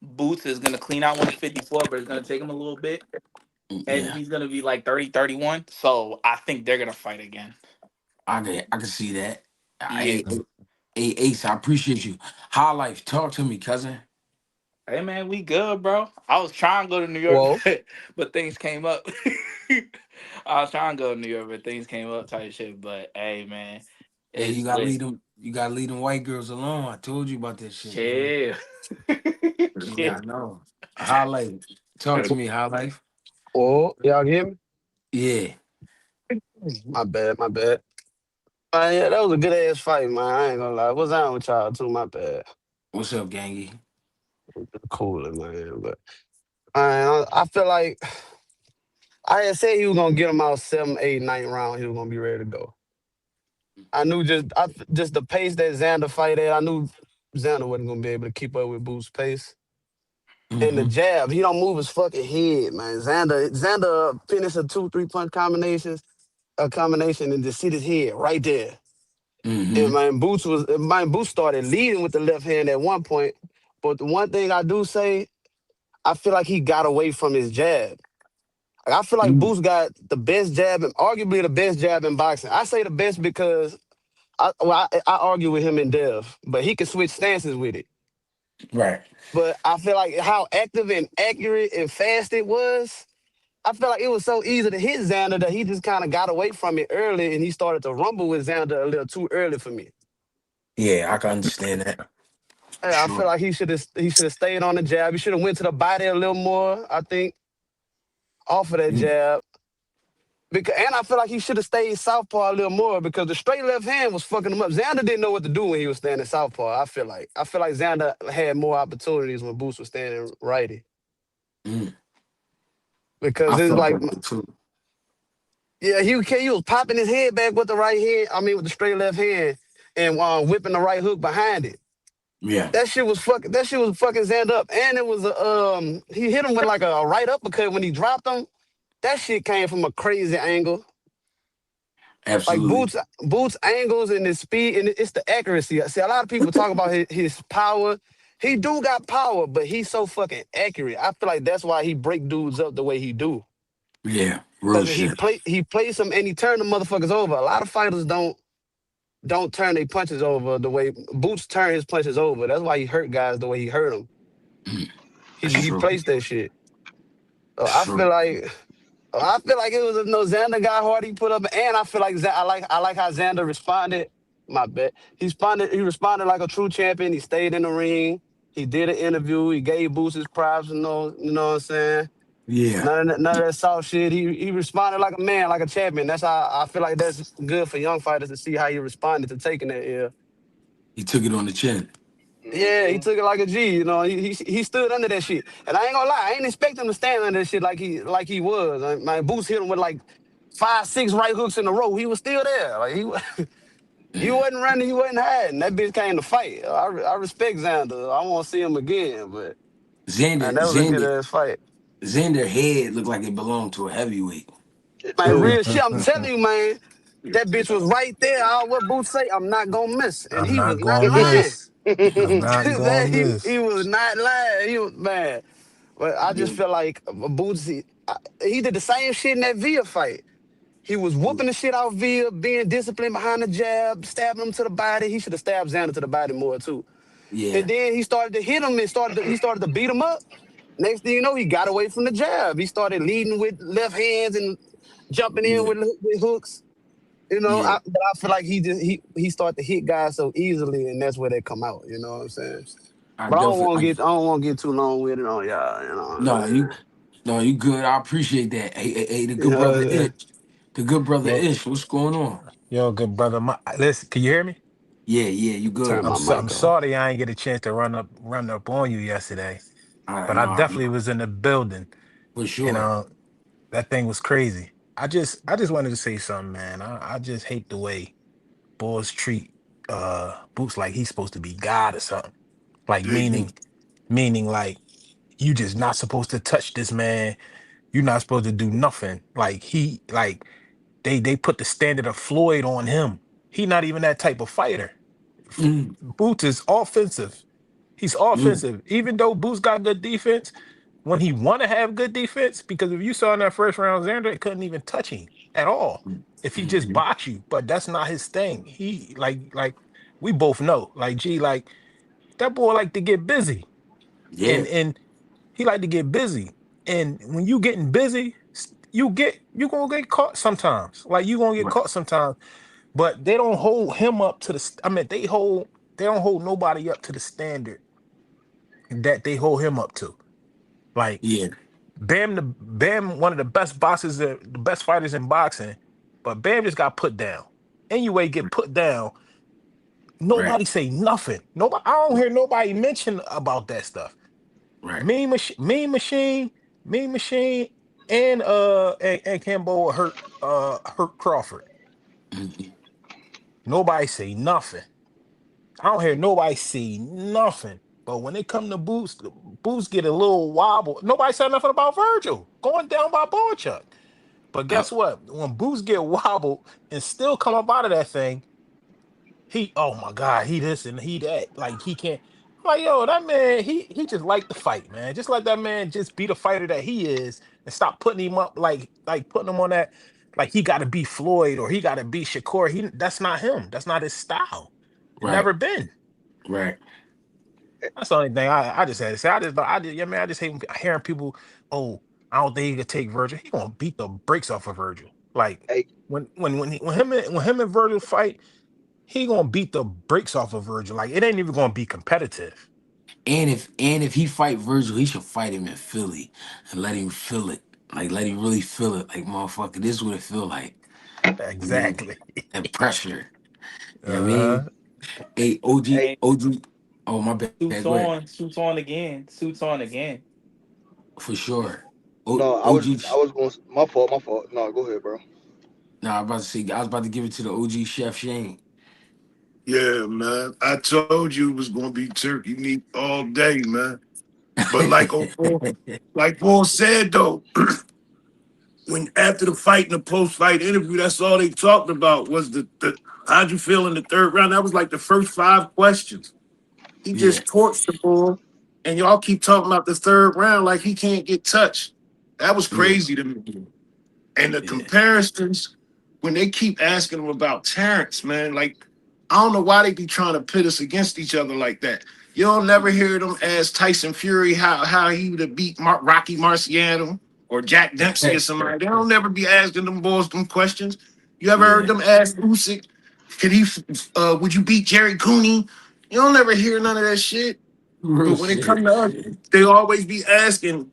Boots is gonna clean out 154, but it's gonna take him a little bit. And Yeah. he's gonna be like 30, 31. So I think they're gonna fight again. I can see that. Yeah. Hey, Ace, I appreciate you. High life, talk to me, cousin. Hey man, we good, bro. I was trying to go to New York, Well, but things came up. I was trying to go to New York, but things came up type shit. But hey man, Hey, it's lit. you gotta leave them white girls alone. I told you about that shit, man. Chill. Yeah, Chill. I know. High life. Talk to me, high life. y'all hear me? Yeah. My bad, my bad. Yeah, that was a good ass fight, man. I ain't gonna lie. What's on with y'all too? My bad. What's up, gangy? Cooler, man. But I feel like I had said he was gonna get him out 7, 8, 9 round. He was gonna be ready to go. I knew just the pace that Xander fight at. I knew Xander wasn't gonna be able to keep up with Boo's pace. And the Mm-hmm. jab, he don't move his fucking head, man. Xander finish a 2, 3 punch a combination and just sit his head right there. And Mm-hmm. my Boots started leading with the left hand at one point. But the one thing I do say, I feel like he got away from his jab. Like, I feel like Mm-hmm. Boots got the best jab and arguably the best jab in boxing. I say the best because I argue with him in Dev, but he can switch stances with it. Right. But I feel like how active and accurate and fast it was, I feel like it was so easy to hit Xander that he just kind of got away from it early and he started to rumble with Xander a little too early for me. Yeah, I can understand that. For Yeah, I feel sure. like he should have stayed on the jab. He should have went to the body a little more. I think off of that Mm, jab. And I feel like he should have stayed southpaw a little more because the straight left hand was fucking him up. Xander didn't know what to do when he was standing southpaw. I feel like Xander had more opportunities when Boots was standing righty mm. because I it's felt like, that way too. yeah, he was popping his head back with the right hand. I mean, with the straight left hand and whipping the right hook behind it. Yeah, That shit was fucking Xander up, and it was a he hit him with like a right uppercut when he dropped him. That shit came from a crazy angle. Like absolutely. Boots angles and his speed and it's the accuracy. See, a lot of people talk about his power. He do got power, but he's so fucking accurate. I feel like that's why he break dudes up the way he do. Yeah, real Cause shit. he plays them and he turned the motherfuckers over. A lot of fighters don't turn their punches over the way Boots turn his punches over. That's why he hurt guys the way he hurt them. Mm, that's He true. placed that shit. So That's true. I feel like it was a no Xander got hard he put up, and I feel like I like how Xander responded. My bet he responded like a true champion. He stayed in the ring. He did an interview. He gave Boots his props. You know what I'm saying. Yeah, None of that soft shit. He responded like a man, like a champion. That's how I feel like that's good for young fighters to see how he responded to taking that L. he took it on the chin. Yeah, he Mm-hmm. took it like a G. You know, he stood under that shit. And I ain't gonna lie, I ain't expect him to stand under that shit like he was. My Boots hit him with like 5, 6 right hooks in a row. He was still there. Like he Yeah. wasn't running, he wasn't hiding. That bitch came to fight. I respect Xander. I want to see him again, but Xander, man, that was a good Xander, ass fight. Xander head looked like it belonged to a heavyweight. It Man, do. real shit. I'm telling you, man. That bitch was right there. All what Boots say, I'm not gonna miss, and I'm he was not not gonna lying. miss. I'm not Man, gonna he miss. was not lying. He was man. But I Yeah, just feel like Boots, he did the same shit in that Villa fight. He was whooping the shit out Villa, being disciplined behind the jab, stabbing him to the body. He should have stabbed Xander to the body more too. yeah, And then he started to hit him and he started to beat him up. Next thing you know, he got away from the jab. He started leading with left hands and jumping in yeah, with hooks. You know, yeah. but I feel like he started to hit guys so easily, and that's where they come out. You know what I'm saying? I But definitely, I don't want to get too long with it on y'all. You know what no, I'm you, no, you good. I appreciate that. Hey, the saying? good brother Ish, the good brother Yo, Ish. What's going on? yo, good brother. Listen, can you hear me? Yeah, yeah, you good. Turn my I'm mic off. sorry I ain't get a chance to run up on you yesterday, but I No, definitely was in the building, for and sure. that thing was crazy. I just wanted to say something, man. I just hate the way boys treat Boots like he's supposed to be God or something. Like Mhm. meaning like you just not supposed to touch this man. You're not supposed to do nothing. Like they put the standard of Floyd on him. He not even that type of fighter. Mm, Boots is offensive. He's mm, offensive. Even though Boots got good defense, when he want to have good defense, because if you saw in that first round, Xander couldn't even touch him at all. If he just mhm. box you, but that's not his thing. He like we both know, like gee, like that boy like to get busy, Yeah, and he like to get busy. And when you getting busy, you gonna get caught sometimes. Like you gonna get right, caught sometimes. But they don't hold him up to the. I mean, they don't hold nobody up to the standard that they hold him up to. Like yeah, Bam, one of the best boxers, the best fighters in boxing, but Bam just got put down. Anyway, get put down. right, Nobody say nothing. Nobody. I don't hear nobody mention about that stuff. right. Mean Machine, Mean Machine, and Campbell hurt Crawford. Mhm. Nobody say nothing. I don't hear nobody say nothing. But when it come to Boots, the Boots get a little wobble. Nobody said nothing about Virgil going down by Chuck. But Uh, guess what? When Boots get wobbled and still come up out of that thing, he oh my God, he this and he that. Like he can't. I'm like, yo, that man, he just like the fight, man. Just let that man just be the fighter that he is and stop putting him up like putting him on that like he gotta be Floyd or he gotta be Shakur. That's not him. That's not his style. It right, never been. right. That's the only thing I just had to say. Yeah, man, I just hate hearing people, oh, I don't think he could take Virgil. He gonna beat the brakes off of Virgil. Like Hey, when him and Virgil fight, he gonna beat the brakes off of Virgil. Like it ain't even gonna be competitive. And if he fight Virgil, he should fight him in Philly and let him feel it. Like let him really feel it. Like motherfucker, this is what it feel like. You know, Exactly. that pressure. You know what I Uh-huh. mean? Hey, OG, Hey, OG. Oh my bad. Go suits ahead. on, suits on again, suits on again. For sure. no, OG. I was going. My fault. My fault. No, go ahead, bro. Nah, I was about to say I was about to give it to the OG Chef Shane. Yeah, man. I told you it was gonna be turkey meat all day, man. But like Paul said though, when after the fight and the post-fight interview, that's all they talked about was the how'd you feel in the third round? That was like the first five questions. He Yeah, just torched the bull, and y'all keep talking about the third round like he can't get touched. That was yeah, crazy to me. And the yeah, comparisons, when they keep asking him about Terrence, man, like I don't know why they be trying to pit us against each other like that. You don't never hear them ask Tyson Fury how he would have beat Rocky Marciano or Jack Dempsey or somebody. They don't never be asking them boys them questions. You ever heard yeah. them ask Usyk, would you beat Jerry Cooney? You don't never hear none of that shit. Real But when it comes shit. to us, they always be asking.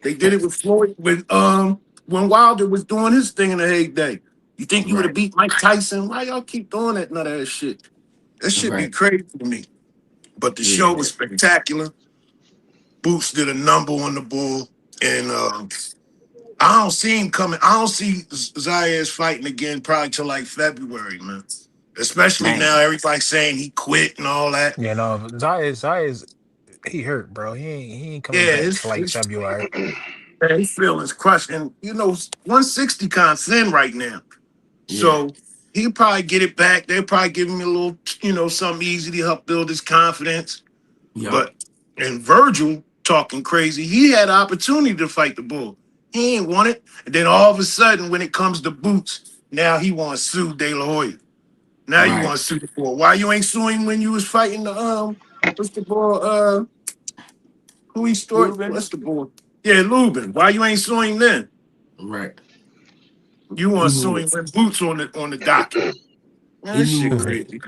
They did it with Floyd when Wilder was doing his thing in the heyday. You think you would have Right, beat Mike Tyson? Why y'all keep doing that? None of that shit. That should be right. crazy to me. But the show Yeah, was spectacular. Boots did a number on the bull, and I don't see him coming. I don't see Zayas fighting again probably till like February, man. Especially now, man. everybody's saying he quit and all that. You know, Zayas, he hurt, bro. He ain't coming Yeah, back to like February. his feelings crushed, and 160 kind of thin right now. Yeah, So he'll probably get it back. They'll probably give him a little, something easy to help build his confidence. yup. But and Virgil talking crazy, he had an opportunity to fight the bull. He ain't want it. And then all of a sudden, when it comes to Boots, now he wants to sue De La Hoya. Now you Right. want to sue the bull. Why you ain't suing when you was fighting the what's the bull? Who he stored? Ruben. What's the bull? Yeah, Lubin. Why you ain't suing then? Right. You He want to sue knew him when Boots on the docket. Man, he that knew shit what crazy.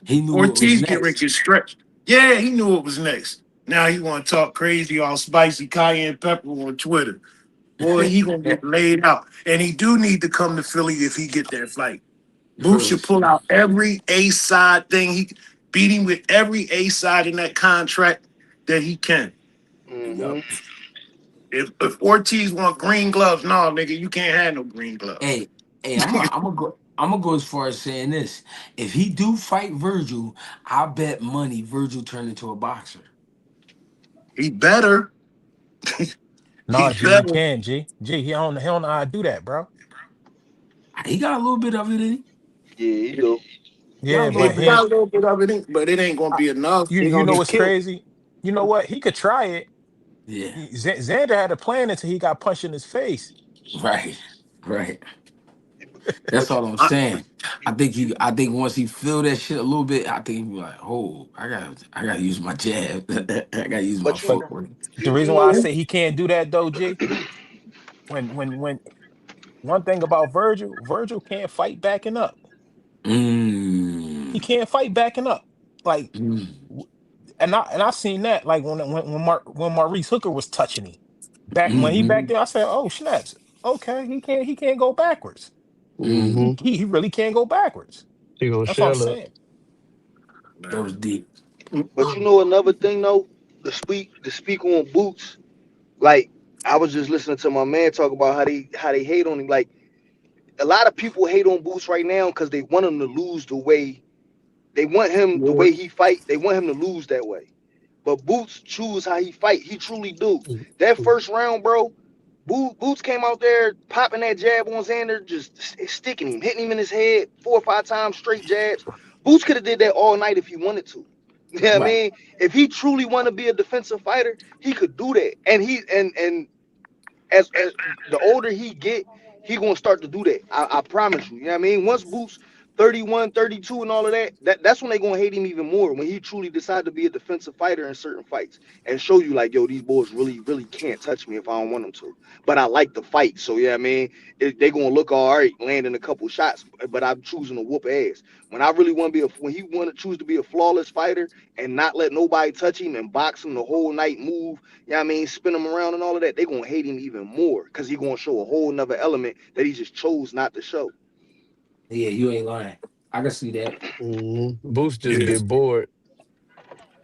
he knew what was Ortiz get next. Ricky stretched. Yeah, he knew what was next. Now he want to talk crazy, all spicy cayenne pepper on Twitter. Boy, he gonna get laid out, and he do need to come to Philly if he get that fight. Boots Real should pull shit. out every A side thing. He beat him with every A side in that contract that he can. Hmm. Yup. If Ortiz want green gloves, no, nigga, you can't have no green gloves. Hey, hey, I'm gonna go as far as saying this. If he do fight Virgil, I bet money Virgil turn into a boxer. He better. He Nah, G, he better. can, G. G, he don't know how to do that, bro. He got a little bit of it in him. Yeah, you do. He got a Yeah, little He but bit. got a little bit of it, but it ain't gonna I, be enough. you He you gonna know get what's killed. crazy? You know what? He could try it. Yeah. Xander had a plan until he got punched in his face. Right. Right. That's But all I'm I, saying. I think once he feel that shit a little bit, I think he be like, oh, I gotta use my jab. I gotta use my but you But footwork. the you reason why I know say he can't do that though, G, when one thing about Virgil can't fight backing up. He Mm. can't fight backing up. Like, Mm. w- and I seen that like when Maurice Hooker was touching him back when he back Mm-hmm. there. I said, oh snaps. Okay, he can't go backwards. Mm-hmm. He mm-hmm. he, he really can't go backwards. He gonna That's what I'm shell up. saying. That was deep. but you know another thing though, the speak on Boots, like I was just listening to my man talk about how they hate on him. Like a lot of people hate on Boots right now because they want him to lose the way they want him the way he fight. They want him to lose that way. But Boots choose how he fight. He truly do. That first round, bro. Boots came out there popping that jab on Xander, just sticking him, hitting him in his head 4 or 5 times straight jabs. Boots could have did that all night if he wanted to. You know what I Right. mean? If he truly want to be a defensive fighter, he could do that. And as the older he get, he gonna start to do that. I promise you. You know what I mean? Once Boots 31, 32, and all of that's when they gonna hate him even more. When he truly decide to be a defensive fighter in certain fights and show you like, yo, these boys really, really can't touch me if I don't want them to. But I like the fight, so yeah, I mean, they gonna look all right, landing a couple shots, but I'm choosing to whoop ass. When I really want to be when he want to choose to be a flawless fighter and not let nobody touch him and box him the whole night, move, you know what I mean, spin him around and all of that, they gonna hate him even more because he gonna show a whole nother element that he just chose not to show. Yeah, you ain't lying. I can see that. Boost just Yeah. get bored.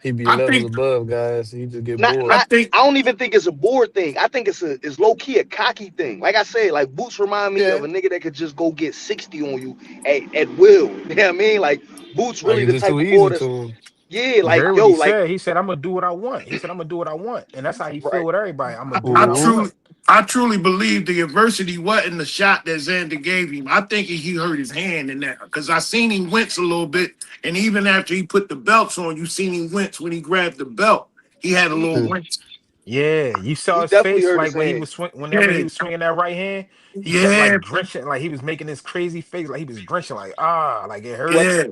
He be I levels think above guys. He just get Not I bored. not think I don't even think it's a bored thing. I think it's low key a cocky thing. Like I said, like Boots remind me of Yeah. a nigga that could just go get 60 on you at will. You know what I mean? Like Boots Like really it's the just type too of boy easy that's to him. yeah, You like heard what yo, he like said. He said, "I'm gonna do what I want." He said, "I'm gonna do what I want," and that's how he feel right. with everybody. I'm gonna do I what I Hmm. want. truly, I truly believe the adversity wasn't the shot that Xander gave him. I think he hurt his hand in that because I seen him wince a little bit, and even after he put the belts on, you seen him wince when he grabbed the belt. He had a little He wince. Yeah, you saw he his definitely face hurt like his when he hand. was whenever he Yeah, was swinging that right hand. He kept yeah, like grinching, like he was making this crazy face, like he was grinching, like it hurt. But yeah,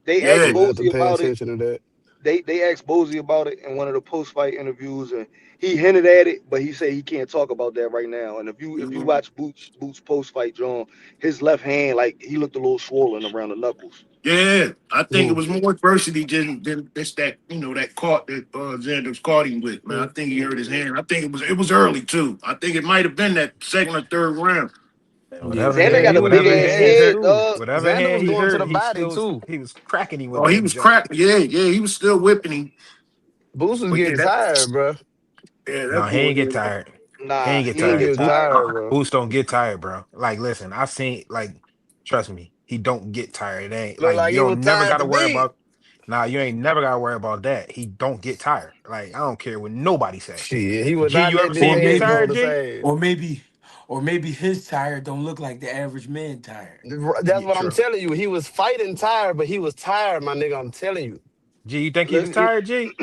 they asked yeah. I'm gonna have to Bozy pay about it. attention to that. They asked Bozy about it in one of the post fight interviews, and he hinted at it, but he said he can't talk about that right now. And if you Mhm. watch Boots post fight, John, his left hand like he looked a little swollen around the knuckles. Yeah, I think it Hmm. was more adversity than this that that caught that Xander's caught him with, man. I think he hurt his Mm-mm. hand. I think it was early too. I think it might have been that second or third round. And Yeah. Xander got a big whatever ass hand he Xander, head, threw, dog. whatever Xander hand was he going to hurt, the body too. he was cracking him with Oh, he that was jump. cracked. Yeah, yeah, he was still whipping him. Boost was But yeah, getting tired, bro. No, that he boy. ain't get tired. He Nah, ain't get he He ain't was get tired. getting tired. tired, bro. Boost don't get tired, bro. Like, listen, I seen like, trust me, he don't get tired. It ain't Look like like you he was don't never got tired to to worry be. about. Nah, you ain't never got to worry about that. He don't get tired. Like, I don't care what nobody say. Shit, he would G, not you let ever this see Or him get head go tired, maybe, the G? same. or maybe, or maybe his tire don't look like the average man tire. That's Yeah, what I'm true. telling you. He was fighting tired, but he was tired, my nigga. I'm telling you. G, you think he was He, tired, G?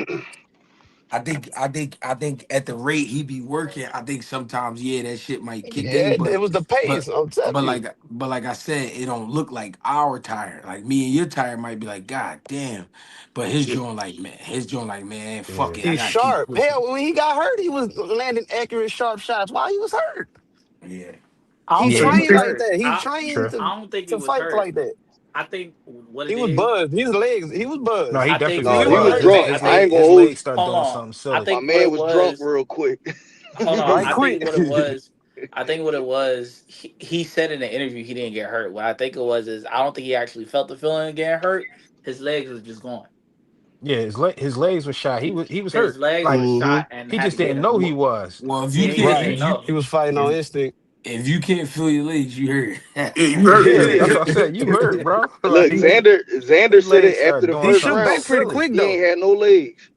I think at the rate he be working, I think sometimes that shit might kick Yeah, in, it was the but pace. I'm telling but you. like I said, it don't look like our tire. Like me and your tire might be like, God damn, but his joint like man, fuck Yeah, it, I He's gotta keep sharp. pushing. Hell, when he got hurt, he was landing accurate, sharp shots while he was hurt. Yeah, I He don't yeah, think he he was trained fit. like hurt. that. He trained True. I don't think he to was fight hurt. like that. I think what He it was is. buzzed. His legs, he was No, buzzed. he I think definitely He nah, was was he was buzzed. hurt His drunk. I his I think ain't leg gonna his hold legs you. started hold doing on. something I silly. My think what man it was drunk was. real quick. Hold on. right I quick. think what it was. I think what it was. He said in the interview he didn't get hurt. What I think it was is I don't think he actually felt the feeling of getting hurt. His legs was just gone. Yeah, his legs was shot. He was His hurt. legs Like was Hmm. shot and he had just to get didn't him. know he well, was. well if Yeah, you he can't just Right. didn't if you know. He was fighting on if instinct. if you can't feel your legs, you hurt. Yeah, you heard Yeah, it. that's what I said. You hurt, bro. Look, Like Xander his said it legs after started the doing He first shook something round. back pretty silly. quick He though. ain't had no legs.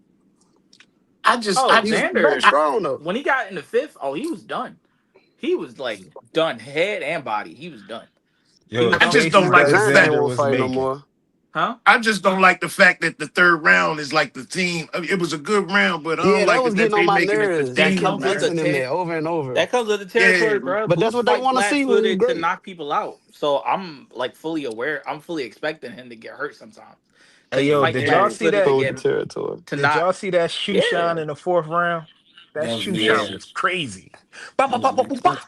Oh, I He just, shook back Xander, I, strong though. when he got in the fifth, oh, he was done. He was like done, head and body. He was done. He Yo, was the I done just with the don't faces like that the fight. Xander ain't fact. Xander want to was fight no making. more. Huh? I just don't like the fact that the third round is like the team. I mean, it was a good round, but I Yeah, don't that like was it that getting on they my making it the nerves. They That team, kept comes with man. the asking him ter- that over and over. That comes with the Yeah, territory, bro. But that's Boots what they fight want to flat see when it's footed to great. knock people out. So I'm like fully aware. I'm fully expecting him to get hurt sometimes. Hey, Cause he yo, fight did y'all flat yeah, see footed to that? Come with the get territory. to Did knock. y'all see that shoe shine Yeah. in the fourth round? That That was shoe shine Yeah. nasty. was crazy. Ba, That ba, was ba, ba, ba, nasty. ba.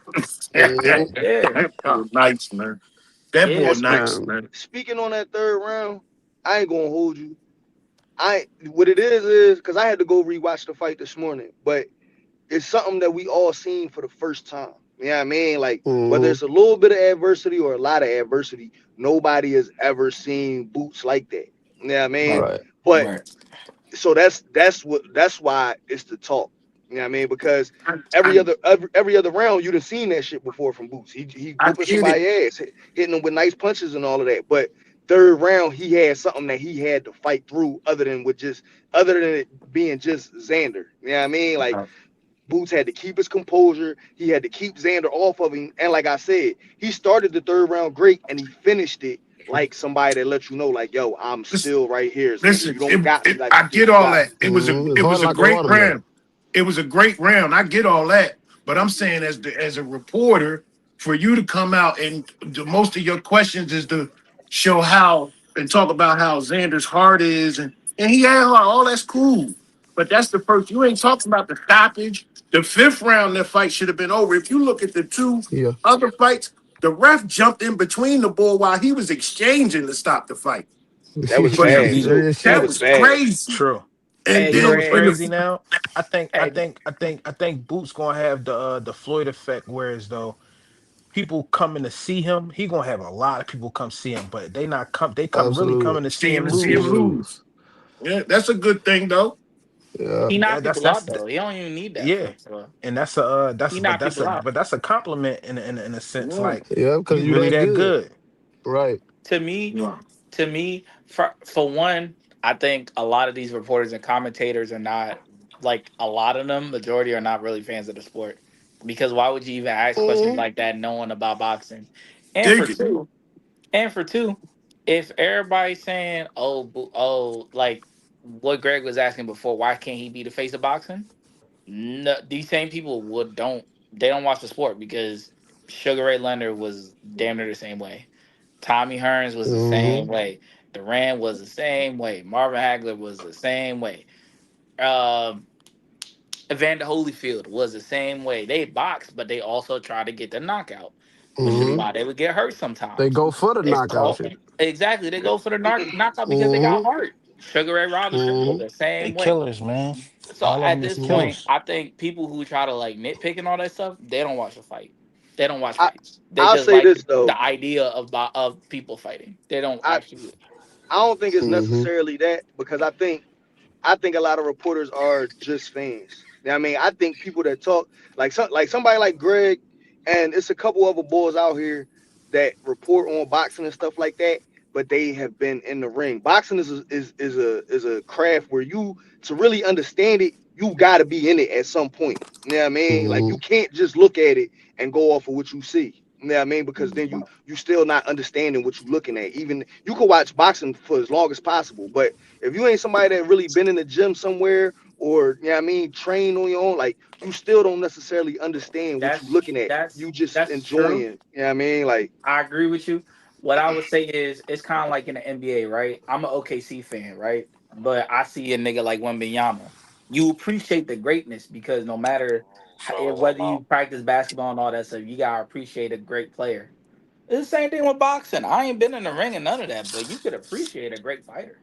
Hmm. Yeah. that boy nice, man. That Yeah. boy And nice, man. speaking on that third round, I ain't gonna hold you. What it is because I had to go rewatch the fight this morning, but it's something that we all seen for the first time. You know what I mean? Like whether Hmm. it's a little bit of adversity or a lot of adversity, nobody has ever seen Boots like that. You know what I mean? Right, Right. But right. so that's why it's the talk. You know what I mean? Because I, I, every other round you'd have seen that shit before from Boots. He I whooping get it. somebody ass, hitting them with nice punches and all of that. But third round he had something that he had to fight through other than it being just Xander. You know what I mean? Like Boots had to keep his composure. He had to keep Xander off of him. And like I said, he started the third round great and he finished it like somebody that lets you know, like, yo, I'm Listen, still right here, Xander. You listen, don't got me like I you get think you all got that. me. Hmm. It's It hard was a like a great watermelon. round. It was a great round. I get all that, but I'm saying as a reporter, for you to come out and most of your questions is to show how and talk about how Xander's heart is and he had heart. All that's cool, but that's the first. You ain't talking about the stoppage. The fifth round, that fight should have been over. If you look at the two Yeah. other fights, the ref jumped in between the ball while he was exchanging to stop the fight. That was But bad Yeah, too. Real That that shit. was was bad. crazy. True. And Hey You know then what's when Greg. crazy the now? Hey, I think Boots gonna have the Floyd effect, whereas though people coming to see him, he gonna have a lot of people come see him, but they not come. They come really Absolutely. coming to see see him him See him lose. lose. lose. Yeah, that's a good thing though. Yeah. He knocked That's people out though. He don't even need that yeah, for. and that's He knocked people out. but that's a compliment in a sense. Yeah. Like Yeah, because you you really that that good. good. Right. To me, Yeah. for one, I think a lot of these reporters and commentators are not like a lot of them. Majority are not really fans of the sport because why would you even ask questions Mm-hmm. like that knowing about boxing? And for Dig it. two, and for two, if everybody's saying, "Oh, oh," like what Greg was asking before, why can't he be the face of boxing? No, these same people would don't they don't watch the sport because Sugar Ray Leonard was damn near the same way. Tommy Hearns was the Mm-hmm. same way. Durant was the same way. Marvin Hagler was the same way. Um, Evander Holyfield was the same way. They boxed, but they also tried to get the knockout, which is Mm-hmm. why they would get hurt They sometimes. go for the It's knockout called shit. exactly. They go for the knockout because they got Mm-hmm. hurt. Sugar Ray Robinson was Mm-hmm. the They same way. killers, man. So All of at them is this point, killers. I think people who try to like nitpick and all that stuff, they don't watch the fight. They don't watch I fights. They I'll just say like this though. the idea of people fighting. They don't I actually. I don't think it's Mm-hmm. necessarily that because I think a lot of reporters are just fans. You know what I mean, I think people that talk like somebody like Greg, and it's a couple other boys out here that report on boxing and stuff like that. But they have been in the ring. Boxing is a craft where you to really understand it, you got to be in it at some point. You know what I mean? Like Mm-hmm. you can't just look at it and go off of what you see. You know what I mean? Because then you still not understanding what you're looking at. Even you can watch boxing for as long as possible, but if you ain't somebody that really been in the gym somewhere or you know what I mean, train on your own, like you still don't necessarily understand what you looking at. You just That's true. enjoying, you know what I mean? Like, I agree with you. What I would say is it's kind of like in the NBA, right? I'm an OKC fan, right? But I see a nigga like Wembanyama. You appreciate the greatness because no matter whether you practice basketball and all that stuff, you gotta appreciate a great player. It's the same thing with boxing. I ain't been in the ring and none of that, but you could appreciate a great fighter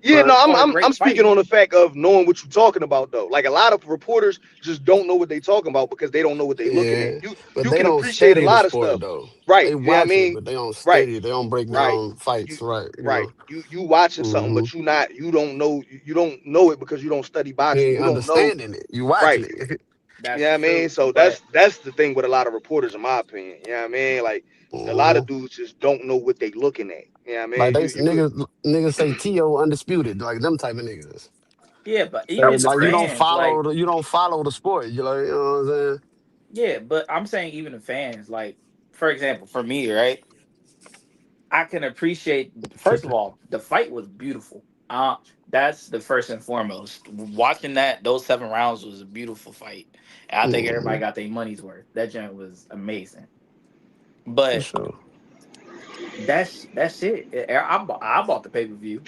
yeah, no, I'm or a I'm I'm great speaking fight. on the fact of knowing what you're talking about though. Like a lot of reporters just don't know what they talking about because they don't know what they looking at. Yeah. You But you they can don't appreciate a study the lot of sport stuff. though. Right. They You know what I watch it, mean? but they don't Right. study it. They don't break Right. down You fights, right? You right. know. You watching something, Mm-hmm. but you don't know it because you don't study You boxing. ain't You don't know. understanding it. You watching Right. it. You That's know what I mean? true. So But that's the thing with a lot of reporters, in my opinion. You know what I mean? Like a lot Mm-hmm. of dudes just don't know what they looking at. You know what I Like mean? they You could niggas say T.O. undisputed, like them type of niggas. yeah, but So even the like fans, like you don't follow the sport. You like, you know what I'm saying? yeah, but I'm saying even the fans, like for example, for me, right? I can appreciate first of all, the fight was beautiful. That's the first and foremost. Watching those 7 rounds was a beautiful fight. And I think everybody Mm, got their money's worth. That joint was amazing. for But sure. that's it. I bought the pay-per-view.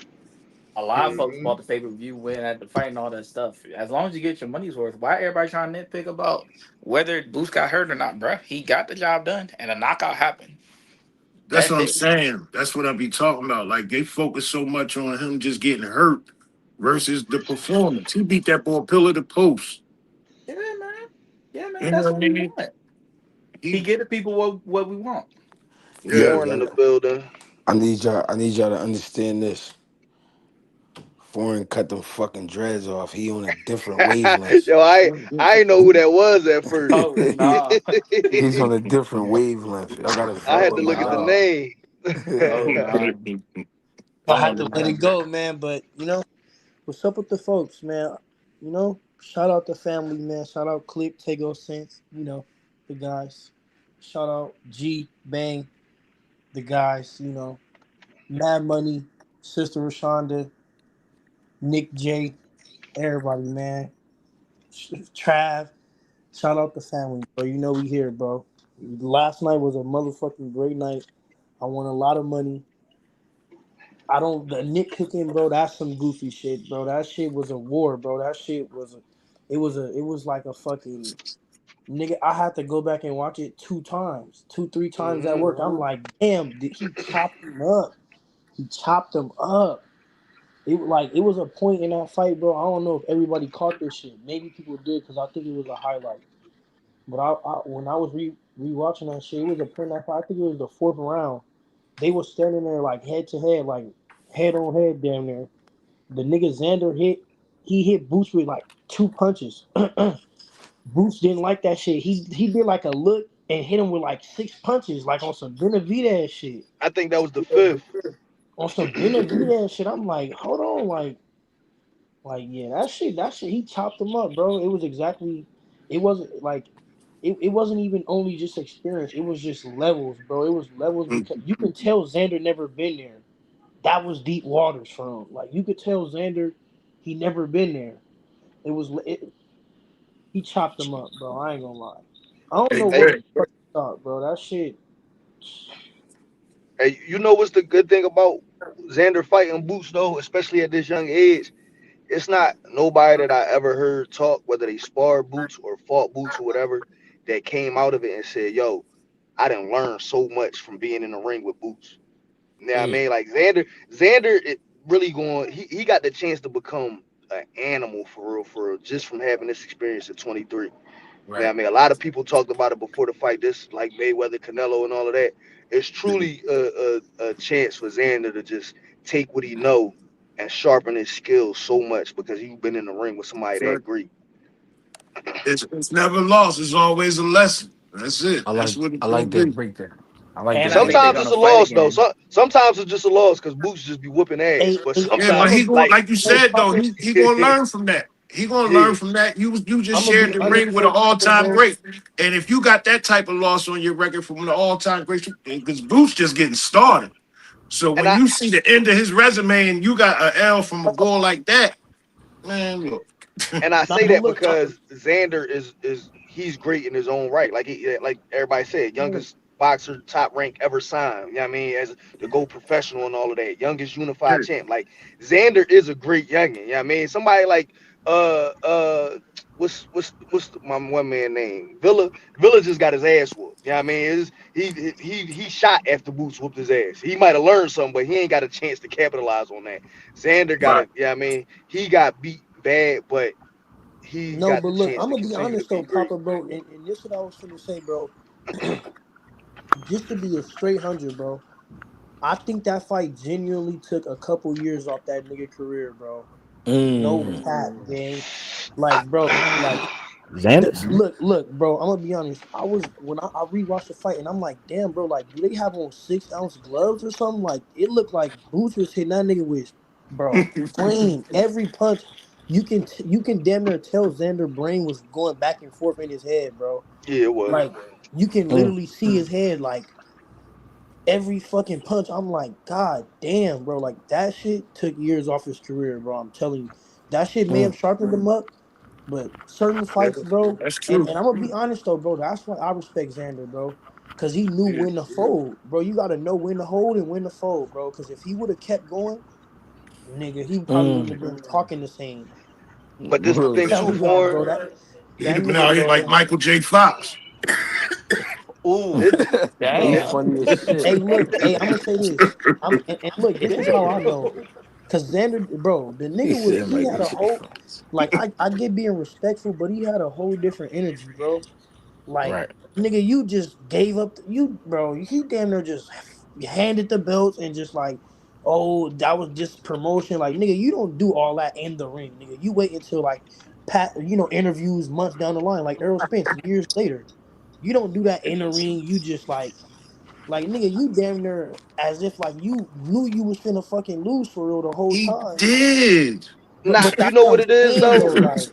A lot of folks mhm. bought the pay-per-view, win at the fight and all that stuff. As long as you get your money's worth, why everybody trying to nitpick about whether Boost got hurt or not, bruh? He got the job done and a knockout happened. That's That's what I'm it. saying. That's what I be talking about. Like they focus so much on him just getting hurt versus the performance. He beat that ball pillar to post. Yeah, man. Yeah, man. You know That's what I what we mean? want. He He, get the people what we want. Yeah, yeah. Foreign in but the building. I need y'all to understand this. Foreign cut them fucking dreads off. He on a different wavelength. Yo, I ain't know who that was at first. Oh nah. He's on a different wavelength. Y'all gotta I fuck had Oh to with my look at the guy. nah. name. Oh nah. I Oh had to let nah. it go, man. But what's up with the folks, man? Shout out the family, man. Shout out Clip, Tego Sense, the guys. Shout out G Bang, the guys. Mad Money, Sister Rashonda, Nick J, everybody, man. Trav. Shout out the family, bro. You know we here, bro. Last night was a motherfucking great night. I won a lot of money. I don't the nitpicking, bro. That's some goofy shit, bro. That shit was a war, bro. That shit was it was like a fucking nigga. I had to go back and watch it 2 times, 3 times at Hmm. work. I'm like, damn, did he chopped him up? He chopped him up. It was a point in that fight, bro. I don't know if everybody caught this shit. Maybe people did because I think it was a highlight. But when I was rewatching that shit, it was a point in that fight. I think it was the fourth round. They were standing there like head to head, like head on head, damn near. The nigga Xander hit, he hit Boots with like two punches. Boots didn't like that shit. He did like a look and hit him with like six punches, like on some Benavidez shit. I think that was the fifth. On some Benavidez shit. I'm like, hold on, like yeah, that shit. He chopped him up, bro. It was exactly. It wasn't like. It wasn't even only just experience. It was just levels, bro. It was levels because you can tell Xander never been there. That was deep waters for him. Like you could tell Xander, he never been there. It was he chopped him up, bro. I ain't gonna lie. I don't Hey, know what Hey, the Greg. fuck he thought, bro. That shit. hey, you know what's the good thing about Xander fighting Boots though, especially at this young age? It's not nobody that I ever heard talk, whether they sparred Boots or fought Boots or whatever, that came out of it and said, "Yo, I didn't learn so much from being in the ring with Boots." You know what I Mm, mean? Like Xander, it really going. He got the chance to become an animal for real, just from having this experience at 23. You know what I right. mean? A lot of people talked about it before the fight. This like Mayweather, Canelo, and all of that. It's truly a chance for Xander to just take what he know and sharpen his skills so much because you've been in the ring with somebody that great. It's never lost. It's always a lesson. That's it. That's what it's I gonna like that be. breakdown. I like And that I think they're Sometimes breakdown. it's gonna a fight loss though. again. Sometimes it's just a loss because Boots just be whooping ass. Hey, But hey, Yeah, hey, but I'm he gonna sometimes going be. like you Hey, said though. Papa. He gonna learn from that. He gonna learn yeah. from that. You just I'm gonna shared be the ring honest with an though, all Papa, time bro. great, and if you got that type of loss on your record from an all time great, because Boots just getting started. So And when I you see the end of his resume and you got an L from a boy like that, man, look. and I Nah, say but that look, because Xander is he's great in his own right. Like everybody said, look, youngest boxer top rank ever signed. You know what I mean? As to go professional and all of that. Youngest unified Yeah. champ. Like Xander is a great youngin. You know what I mean? Somebody like uh uh what's my one man name? Villa just got his ass whooped. You know what I mean? He shot after Boots whooped his ass. He might have learned something, but he ain't got a chance to capitalize on that. Xander got Right. a, yeah, I mean, he got beat bad, but he no, got but the look, chance I'm to gonna be continue to honest be though, great. Papa, bro, and this what I was finna say, bro. Just to be a straight hundred, bro. I think that fight genuinely took a couple years off that nigga career, bro. No Mm. cap, gang. I, Like, bro, like Xander's. look, bro. I'm gonna be honest. I was when I rewatched the fight, and I'm like, damn, bro. Like, do they have on 6 ounce gloves or something? Like, it looked like Boots was hitting that nigga with, bro, flame. Every punch, you can damn near tell Xander brain was going back and forth in his head, bro. yeah, it was. Like, you can Mm, literally see his head, like every fucking punch. I'm like, God damn, bro. Like that shit took years off his career, bro. I'm telling you, that shit may have mm, sharpened him up, but certain Yeah, fights, bro. that's And, true. and I'm gonna be honest though, bro. That's why I respect Xander, bro. Cause he knew when to fold, bro. You gotta know when to hold and when to fold, bro. Cause if he would have kept going, nigga, he probably wouldn't mm. have been talking the same. But this the Real thing too, shit. Telling y'all, foreign. bro. He'd That have been nigga, out here like bro. Michael J. Fox. Ooh, It, He Bro, damn. funny as shit. hey, look, hey, I'm gonna say this. And look, this is how I know. Cause Xander, bro, the He nigga said he Michael had a J. whole Fox. like I get being respectful, but he had a whole different energy, bro. Like, Right. nigga, you just gave up you bro, he damn near just handed the belts and just like, oh, that was just promotion. Like, nigga, you don't do all that in the ring, nigga. You wait until like interviews months down the line, like Errol Spence years later. You don't do that in the ring. You just like nigga, you damn near as if like you knew you was finna fucking lose for real the whole He time. did. But not, but you that's know what what I'm it is saying though. though. Like,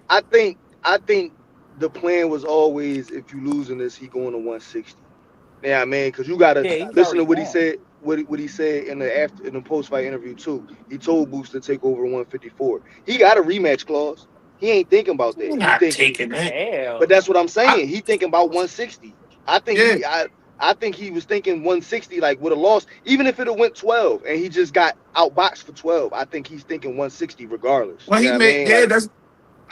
I think the plan was always if you losing this, he going to 160. Yeah, I mean, because you gotta Yeah, he's listen already to what he won. said. What he said in the post fight interview too. He told Boost to take over 154. He got a rematch clause. He ain't thinking about that. You're He not thinking, taking that. but Hell. that's what I'm I, saying. He thinking about 160. I think yeah. he I think he was thinking 160 like with a loss, even if it have went 12 and he just got outboxed for 12. I think he's thinking 160 regardless. Well, You he know what I made mean? yeah. Like That's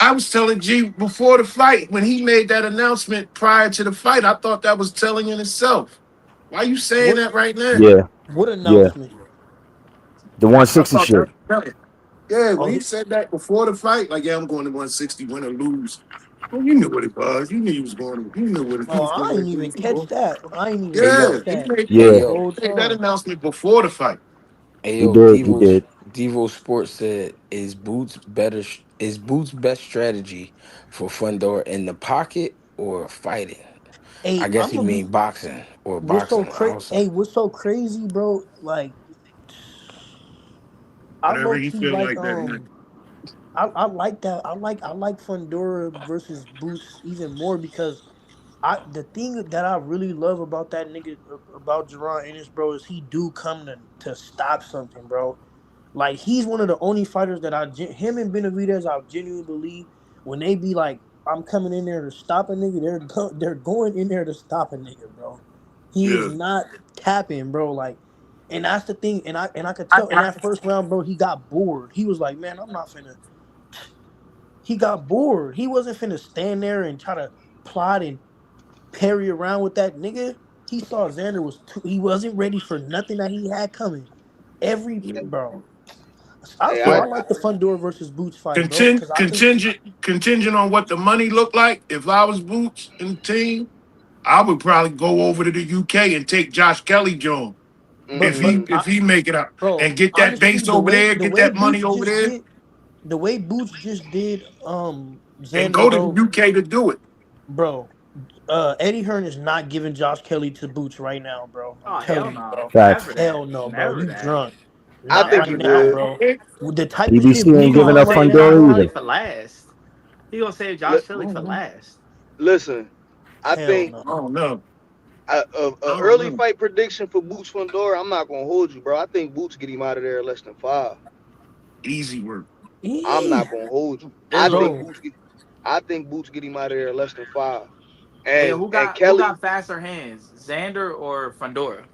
I was telling G before the fight when he made that announcement prior to the fight. I thought that was telling in itself. Why you saying what that right now? Yeah, what yeah. announcement? The I 160 thought that shit. was telling. Yeah, when Oh, he said that before the fight, like, yeah, I'm going to 160, win or lose. Well, you knew what it was. You knew he was going to. You knew what he oh, was I going ain't to even lose catch for. that. I ain't even Hey catch Yeah, yo, he that made hey Yeah, the that. yo, whole He made that time. announcement before the fight. hey he yo, did. He peoples, did. Devo Sports said, Is Boots best strategy for Fundora in the pocket or fighting?" I Hey, guess I'm he gonna be mean boxing or what's so boxing crazy. also. Hey, what's so crazy, bro? Like, I Whatever low he key feel like like that night. I like that. I like Fundora versus Boots even more because I the thing that I really love about that nigga about Jerron Ennis, bro, is he do come to stop something, bro. Like he's one of the only fighters that him and Benavidez I genuinely believe when they be like I'm coming in there to stop a nigga, they're going in there to stop a nigga, bro. He is Yeah. not tapping, bro. Like, and that's the thing, and I could tell in that first round, bro, he got bored. He was like, man, I'm not finna. He got bored. He wasn't finna stand there and try to plot and parry around with that nigga. He saw Xander was too, he wasn't ready for nothing that he had coming. Every Yeah. bro, Hey, so But I like the Fundora versus Boots fight, bro, contingent because I think, contingent contingent on what the money looked like, if I was Boots in the team, I would probably go over to the UK and take Josh Kelly Jones but if he make it up bro, and get that honestly, base the over way there, the get way that Boots money over just there, did, the way Boots just did, and Xander, go to the bro, UK to do it. bro, Eddie Hearn is not giving Josh Kelly to Boots right now, bro. I'm Oh hell telling you, no, bro. never Facts. that, Hell no, bro. never You that, drunk. I Not think right he never now, that. would. bro. With the type of shit BBC He ain't Boots gonna giving on up save right Josh now, Fundora Kelly either. for last. He gonna save Li- Josh Kelly for last. listen, I hell think no. I don't know. I a don't early know. fight prediction for Boots Fundora. I'm not gonna hold you, bro. I think Boots get him out of there in less than 5. Easy work. I'm Eh, not gonna hold you. Ew. bro. I think Boots get him out of there in less than 5. Hey, And who Kelly, got faster hands, Xander or Fundora?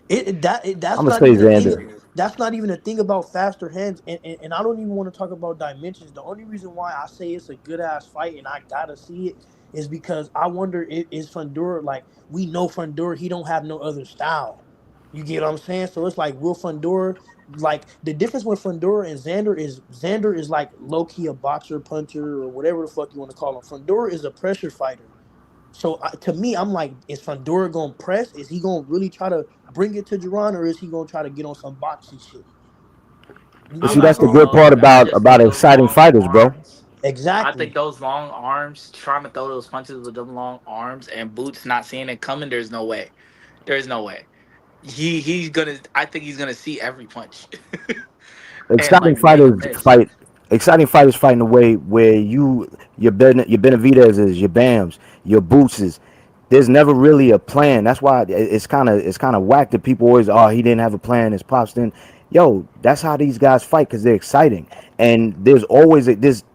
That's I'm gonna not say even a thing. Xander. That's not even a thing about faster hands, and I don't even want to talk about dimensions. The only reason why I say it's a good ass fight and I gotta see it is because I wonder is Fundora like we know Fundora he don't have no other style. You get what I'm saying? So it's like will Fundora like the difference with Fundora and Xander is like low key a boxer puncher or whatever the fuck you want to call him. Fundora is a pressure fighter. So to me, I'm like, is Fundora gonna press? Is he gonna really try to bring it to Jerron, or is he gonna try to get on some boxy shit? But I see, like that's the both good of part them. I just about think those exciting long fighters, bro. arms. I think Exactly. those long arms, trying to throw those punches with them long arms and Boots not seeing it coming. There's no way. There's no way. He's gonna. I think he's gonna see every punch and exciting like make a fighters miss. fight. Exciting fighters fight in a way where your Benavidez is your Bams, your Boots is. There's never really a plan. That's why it's kind of whack that people always he didn't have a plan. His pops didn't. Yo, that's how these guys fight because they're exciting, and there's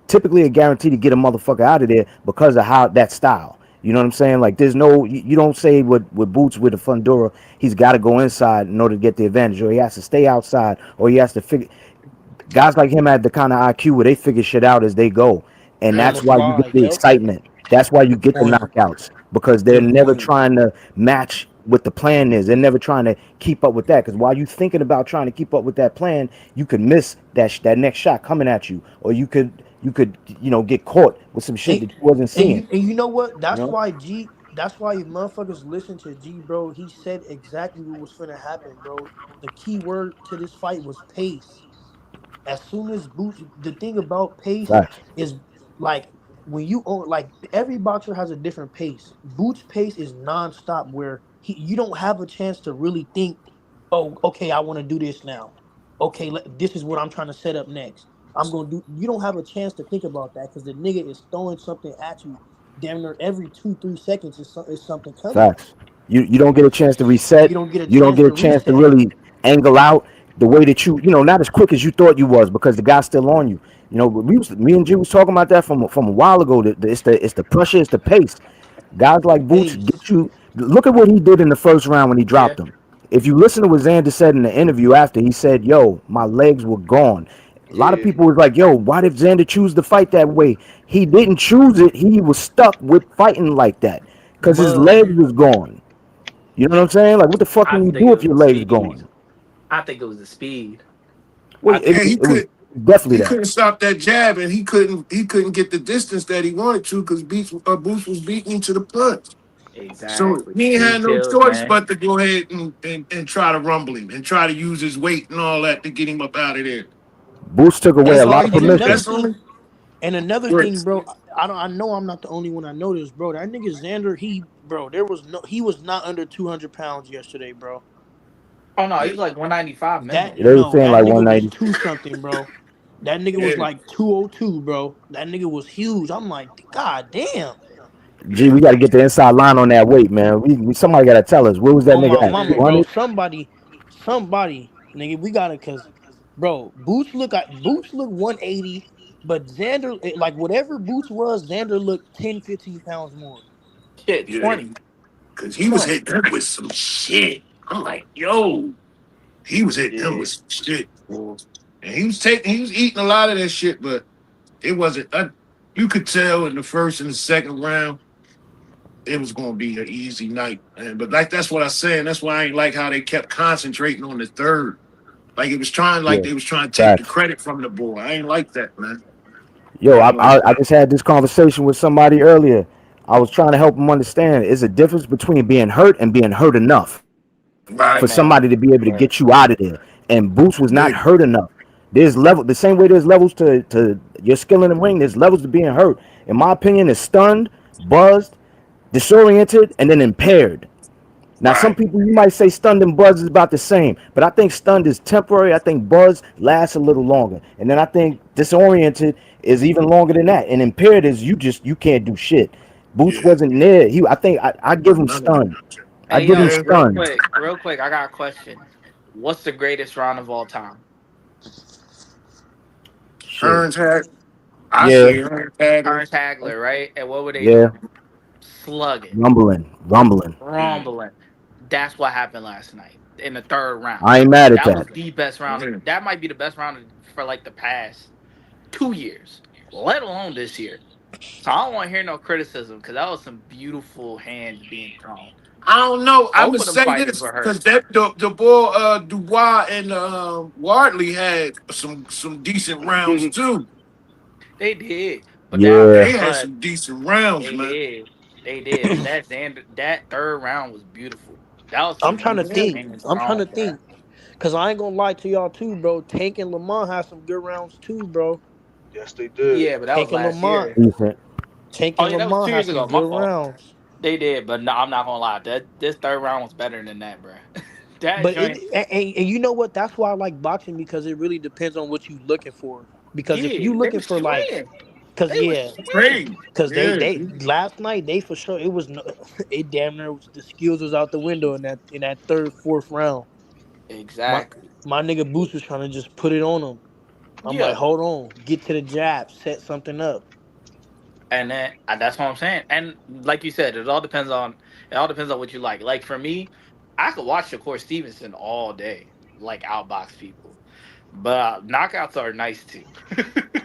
typically a guarantee to get a motherfucker out of there because of how that style. You know what I'm saying? Like there's no you don't say with Boots with the Fundora he's got to go inside in order to get the advantage, or he has to stay outside, or he has to figure guys like him had the kind of IQ where they figure shit out as they go, and On that's the why you get fly. the Yep. excitement. That's why you Good get the point. knockouts because they're Good never point. trying to match what the plan is. They're never trying to keep up with that because while you thinking about trying to keep up with that plan, you could miss that next shot coming at you, or you could get caught with some shit And, that you wasn't and seeing. you know what? You know, That's why if motherfuckers listen to G, bro. He said exactly what was finna happen, bro. The key word to this fight was pace. As soon as Boots, the thing about pace facts. is like when you own like every boxer has a different pace. Boots pace is nonstop where you don't have a chance to really think, oh, okay, I want to do this now. Okay, this is what I'm trying to set up next. I'm gonna do. You don't have a chance to think about that because the nigga is throwing something at you. Damn near every 2 3 seconds is something coming. Facts. You don't get a chance to reset. You don't get a You don't chance get a to chance to reset. really angle out the way that not as quick as you thought you was because the guy's still on you. Me and G was talking about that from a while ago. It's the pressure, it's the pace. Guys like Boots Pace. get you. Look at what he did in the first round when he Yeah, dropped him. If you listen to what Xander said in the interview after, he said, "Yo, my legs were gone." A lot of yeah, people was like, "Yo, why did Xander choose to fight that way?" He didn't choose it. He was stuck with fighting like that because his Mud. legs was gone. You know what I'm saying? Like, what the fuck I can you think do it if was your the legs speed. gone? I think it was the speed. Well, I it, think Yeah, it was he definitely that. couldn't stop that jab, and he couldn't get the distance that he wanted to because Boots was beating him to the punch. So Exactly. he ain't Three had no kills, choice man. but to go ahead and try to rumble him and try to use his weight and all that to get him up out of there. Boots took away That's a And all lot he of and did. another permission. That's thing, only and another thing, Bricks. bro. I don't. I know I'm not the only one. I noticed, bro. That nigga Xander, bro. There was no. He was not under 200 pounds yesterday, bro. Oh no, he Yeah, was like 195 That minimum. They were no, saying that like nigga was 190. two something, bro. That nigga was yeah, like 202, bro. That nigga was huge. I'm like, God damn. Gee, yeah. we got to get the inside line on that weight, man. Somebody got to tell us where was that On nigga my at? mama, Yeah. bro. 200. Somebody, nigga, we gotta, cause, bro, Boots look 180, but Xander, like whatever Boots was, Xander looked 10, 15 pounds more. Shit, Yeah. 20. Cause he was 20. hitting him with some shit. I'm like, yo, he was hitting him Yeah. with some shit, boy. And he was eating a lot of that shit, but it wasn't. You could tell in the first and the second round, it was going to be an easy night. And but like that's what I said. And that's why I ain't like how they kept concentrating on the third. Like Yeah, they was trying to take the facts. credit from the boy. I ain't like that, man. Yo, I I, ain't like I I that. just had this conversation with somebody earlier. I was trying to help them understand there's a difference between being hurt and being hurt enough for Right. Man. somebody to be able to Man. get you out of there. And Boots was not Yeah. hurt enough. There's level the same way there's levels to your skill in the ring. There's levels to being hurt. In my opinion, is stunned, buzzed, disoriented, and then impaired. Now, some Right. people you might say stunned and buzz is about the same, but I think stunned is temporary. I think buzz lasts a little longer, and then I think disoriented is even longer than that. And impaired is you can't do shit. Boots Yeah. wasn't there. I think I give him Wasn't none of stunned. that. I Hey give him yo, Yeah. stunned. real quick, I got a question. What's the greatest round of all time? Shit. Hearns had. I Yeah. say Hearns had him. Ernst Hagler, right? And what were they Yeah. doing? Slugging, Rumbling. Yeah. rumbling. That's what happened last night in the third round. I ain't mad at That that. was the best round. Yeah. That might be the best round for like the past 2 years, let alone this year. So I don't want to hear no criticism because that was some beautiful hands being thrown. I don't know. I'm Both gonna of them say fighters this were because hurt. the boy Dubois and Wardley had some decent rounds too. They did, but Yeah. They had but some decent rounds, they man. did, they did. But that third round was beautiful. That was some I'm trying to beautiful Yeah. think. hands I'm trying thrown, to bro. think. Cause I ain't gonna lie to y'all too, bro. Tank and Lamont had some good rounds too, bro. Yes, they did. Yeah, but that was Tank and last Lamont, year. Decent. Tank Oh and yeah, that was Lamont 2 years had ago. some My good fault. rounds. They did, but no, I'm not gonna lie. This third round was better than that, bro. That But joint, and you know what? That's why I like boxing because it really depends on what you looking for. Because if yeah, you they looking was for like, swinging. cause They was yeah, swinging. Crazy. cause Yeah. they last night they for sure it was no, it damn near the skills was out the window in that third fourth round. My Exactly. my nigga Boots was trying to just put it on him. I'm like, Yeah. hold on, get to the jab, set something up. And then that's what I'm saying. And like you said, it all depends on what you like. Like for me, I could watch Shakur Stevenson all day, like outbox people. But knockouts are nice too.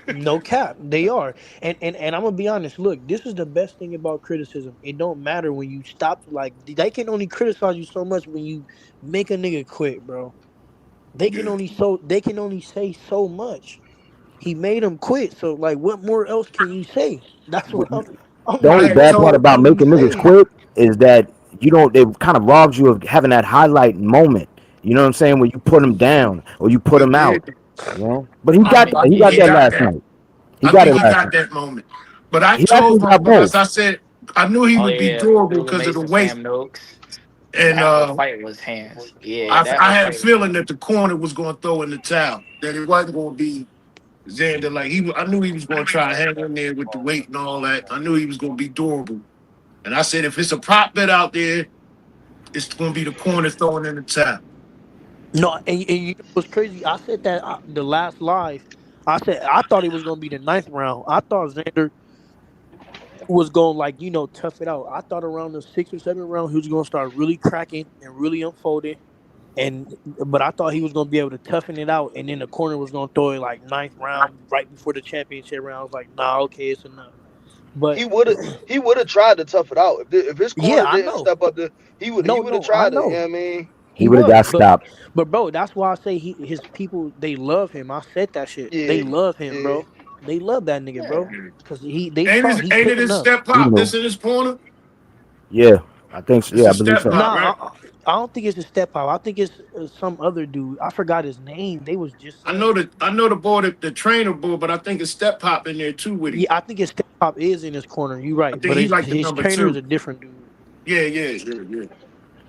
No cap, they are, and I'm gonna be honest. Look, this is the best thing about criticism. It don't matter when you stop. Like they can only criticize you so much when you make a nigga quit, bro. Yeah. They can only say so much. He made him quit. So like, what more else can you say? That's what I'm The I only like. had What bad part more told about can you making niggas say? quit is that you don't. It kind of robs you of having that highlight moment. You know what I'm saying? Where you put him down or you put he him out. did. You know. But he I got mean, that. He he got He that did. got last that. night. He I got think it he last got night. that moment. But I He actually told him got because both. I said I knew he Oh would be yeah, durable Ula because of the Mason, weight. Sam Noakes. And That whole fight was hands. Yeah, that I whole had a fight was feeling hands. that the corner was going to throw in the towel, that it wasn't going to be Xander. I knew he was going to try to hang in there with the weight and all that. I knew he was going to be durable. And I said, if it's a prop bet out there, it's going to be the corner throwing in the towel. No, and you know what's crazy? I said that the last live. I said I thought it was gonna be the ninth round. I thought Xander was going like tough it out. I thought around the sixth or seventh round he was gonna start really cracking and really unfolding. And but I thought he was gonna be able to toughen it out, and then the corner was gonna throw it like ninth round right before the championship round. I was like, nah, okay, it's enough. But He would have he would have tried to tough it out if his yeah, corner I didn't know. step up. He No, would have no, I tried it. You know know what I mean? He he would have was, got stopped. but bro, that's why I say his people they love him. I said that shit. They Yeah, love him, yeah. bro. They love that nigga, Yeah. bro. Cause they Ain't saw it, he ain't it putting his up. step He pop knew. that's in his corner? Yeah. I think so. It's Yeah, I a believe step so. pop, right? I don't think it's a step out. I think it's some other dude. I forgot his name. They was just saying it. I know the boy, the trainer boy, but I think it's step pop in there too with him. Yeah, I think his step top is in his corner. You I right, think but he like the his number trainer is two. a different dude. Yeah.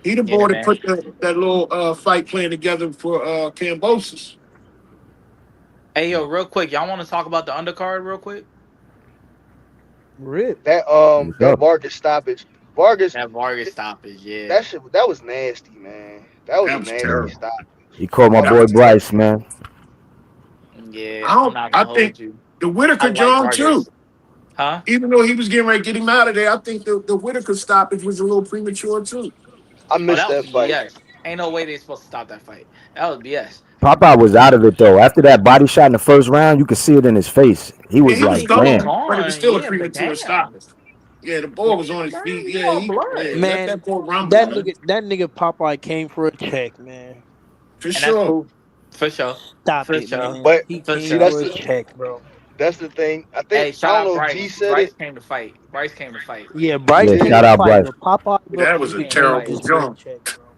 He the Yeah, boy that man. put that little fight plan together for Cambosis. Hey, yo, real quick, y'all want to talk about the undercard real quick? Rip. What's That up? Vargas stoppage. Vargas, That Vargas stoppage, yeah. that shit, that was nasty, man. That was a That was nasty terrible. stoppage. He called my That That was boy was terrible. Bryce, man. Yeah, I I'm don't. not I gonna think hold you. the I Whitaker like John too. Vargas. Huh? Even though he was getting ready to get him out of there, I think the Whitaker stoppage was a little premature too. I Oh, missed that was that some fight. BS. Ain't no way they supposed to stop that fight. That was BS. Popeye was out of it though. After that body shot in the first round, you could see it in his face. He Yeah, was he I was like, mean, he was damn. gone, but it was gone, still a yeah, but premature damn. stoppage. Yeah, the boy was on his Damn, feet. he Yeah, on blood. let Man, that boy rumble, man. that nigga Popeye came for a check, man. For And that's sure. cool. For sure. Stop For it, sure. man. But He For came see, sure. for a check, bro. that's the thing. I think Hey, I shout don't out know if G Bryce. said it. Bryce came to fight. Bryce came to fight. Yeah, He Bryce Yeah, came shout did. to out fight, Bryce. but Popeye, bro, That He was a nigga came to came terrible fight. just for a jump. check, bro.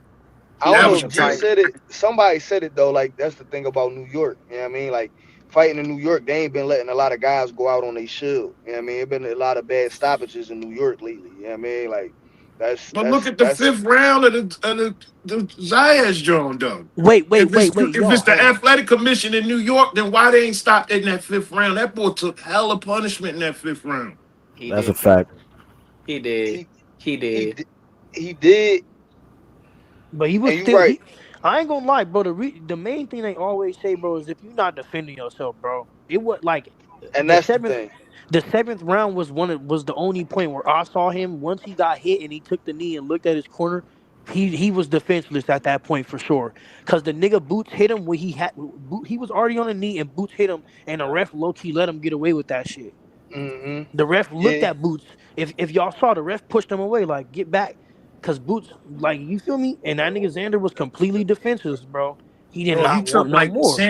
I He don't That know came was if to G terrible. fight. said it. Somebody said it though. Like that's the thing about New York. You know what I mean? Like fighting in New York, they ain't been letting a lot of guys go out on they shield. You know what I mean? It been a lot of bad stoppages in New York lately. You know what I mean? Like But look at the that's fifth round of the Zayas John though. If it's Y'all, the hold on. athletic commission in New York, then why they ain't stopped in that fifth round? That boy took hella punishment in that fifth round. He That's a did too. fact. He did. he He he did. di- he did, But he was and you still right, he. I ain't gonna lie, bro. The main thing they always say, bro, is if you're not defending yourself, bro. It was like and the that's the seventh, thing. the seventh round was was the only point where I saw him once he got hit and he took the knee and looked at his corner. He was defenseless at that point for sure. Cause the nigga Boots hit him where he was already on a knee and Boots hit him and the ref low key let him get away with that shit. Hmm. The ref looked Yeah, at Boots. If y'all saw, the ref pushed him away, like get back, cause Boots, like you feel me, and that nigga Xander was completely defenseless, bro. He did Bro, he not want took no like more.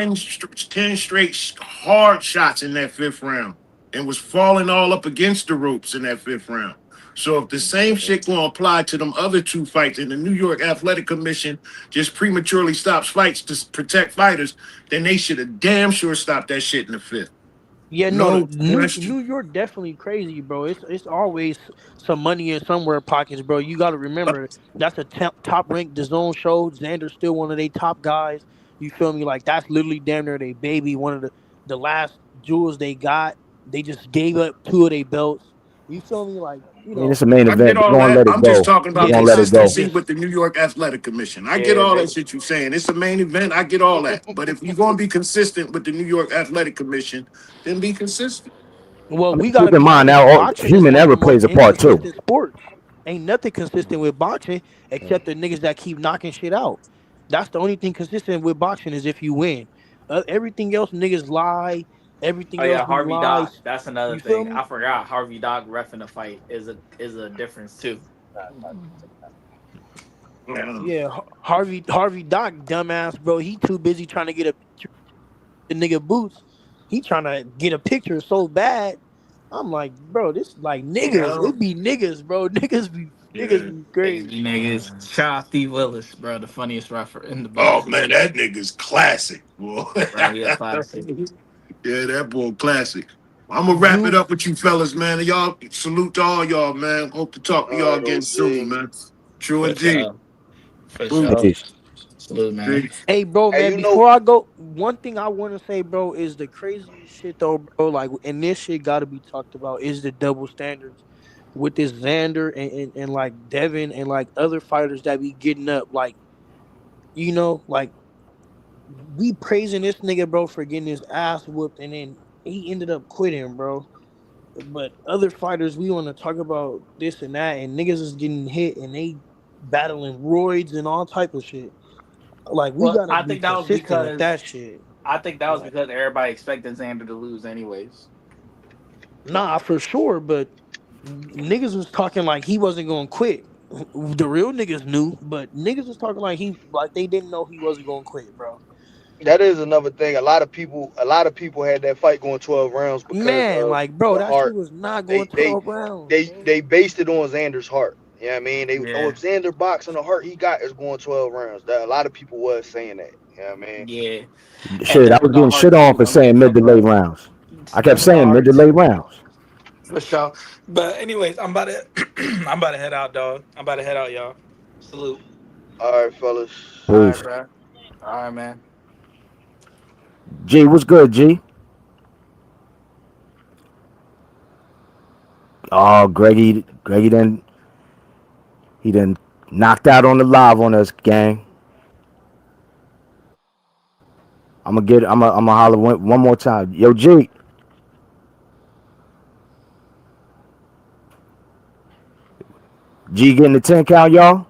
10 straight hard shots in that fifth round and was falling all up against the ropes in that fifth round. So if the same shit gonna apply to them other two fights and the New York Athletic Commission just prematurely stops fights to protect fighters, then they should have damn sure stopped that shit in the fifth. Yeah, no, the No question. New York definitely crazy, bro. It's always some money in somewhere pockets, bro. You got to remember that's a top ranked DAZN show. Xander's still one of their top guys. You feel me? Like that's literally damn near their baby. One of the last jewels they got. They just gave up two of their belts. You feel me? Like I mean, it's a main I get event. They're all gonna that. let it I'm just go. talking They're about yeah, gonna let it it's go. consistency just with the New York Athletic Commission. I get Yeah, all that they shit you're saying. It's a main event. I get all that. But if you're going to be consistent with the New York Athletic Commission, then be consistent. well, I mean, we got to keep in be mind honest. now, Boxing is human one of error the most plays a part too. inconsistent sports. Ain't nothing consistent with boxing except the niggas that keep knocking shit out. That's the only thing consistent with boxing is if you win. Everything else, niggas lie. Oh Everything else yeah, be Harvey Doc. lies. That's another You feel thing. me? I forgot Harvey Doc ref in a fight is a difference too. Yeah. Yeah, Harvey Doc, dumbass, bro. He too busy trying to get a picture with the nigga Boots. He trying to get a picture so bad. I'm like, bro, this like niggas. Yeah. It be niggas, bro. Niggas Yeah. be Niggas crazy. be niggas. Shout out Steve Willis, bro, the funniest rapper in the Oh, business. man, that nigga's classic, boy. Bro, he a classic. Yeah, that boy classic. I'm going to wrap it Juice. up with you fellas, man. And y'all, salute to all y'all, man. Hope to talk to all y'all right, again soon, OG. man. True For indeed. sure. For sure. Boots. Peace. Salute, man. Peace. Hey, bro, And man. you know, Before I go, one thing I want to say, bro, is the craziest shit though, bro. Like, and this shit got to be talked about is the double standards with this Xander and like Devin and like other fighters that be getting up. Like, like we praising this nigga, bro, for getting his ass whooped, and then he ended up quitting, bro. But other fighters, we want to talk about this and that, and niggas is getting hit, and they battling roids and all type of shit. Like we Well, gotta be consistent with that shit. I think that was Like, because everybody expected Xander to lose anyways. nah, for sure, but niggas was talking like he wasn't gonna quit. The real niggas knew, but niggas was talking like they didn't know he wasn't gonna quit, bro. that is another thing. A lot of people had that fight going 12 rounds because Man, of like, bro, the that shit heart. was not going They 12 rounds, bro. they based it on Xander's heart. You You know what I mean? They oh Yeah, if Xander boxing the heart he got is going 12 rounds. That a lot of people was saying that. You know what I mean? yeah. And Shit, I them was is the getting heart shit on two. for Them saying ain't mid no to late blood. rounds. I kept Them is the saying mid heart to late two. rounds. For sure. But anyways, I'm about to I'm about to head out, dog. I'm about to head out, y'all. Salute. All right, fellas. All right, Peace. bro. All right, man. G, what's good, G? Oh, Greggy then he then knocked out on the live on us, gang. I'm gonna holler one more time. Yo, G, G getting the 10 count, y'all.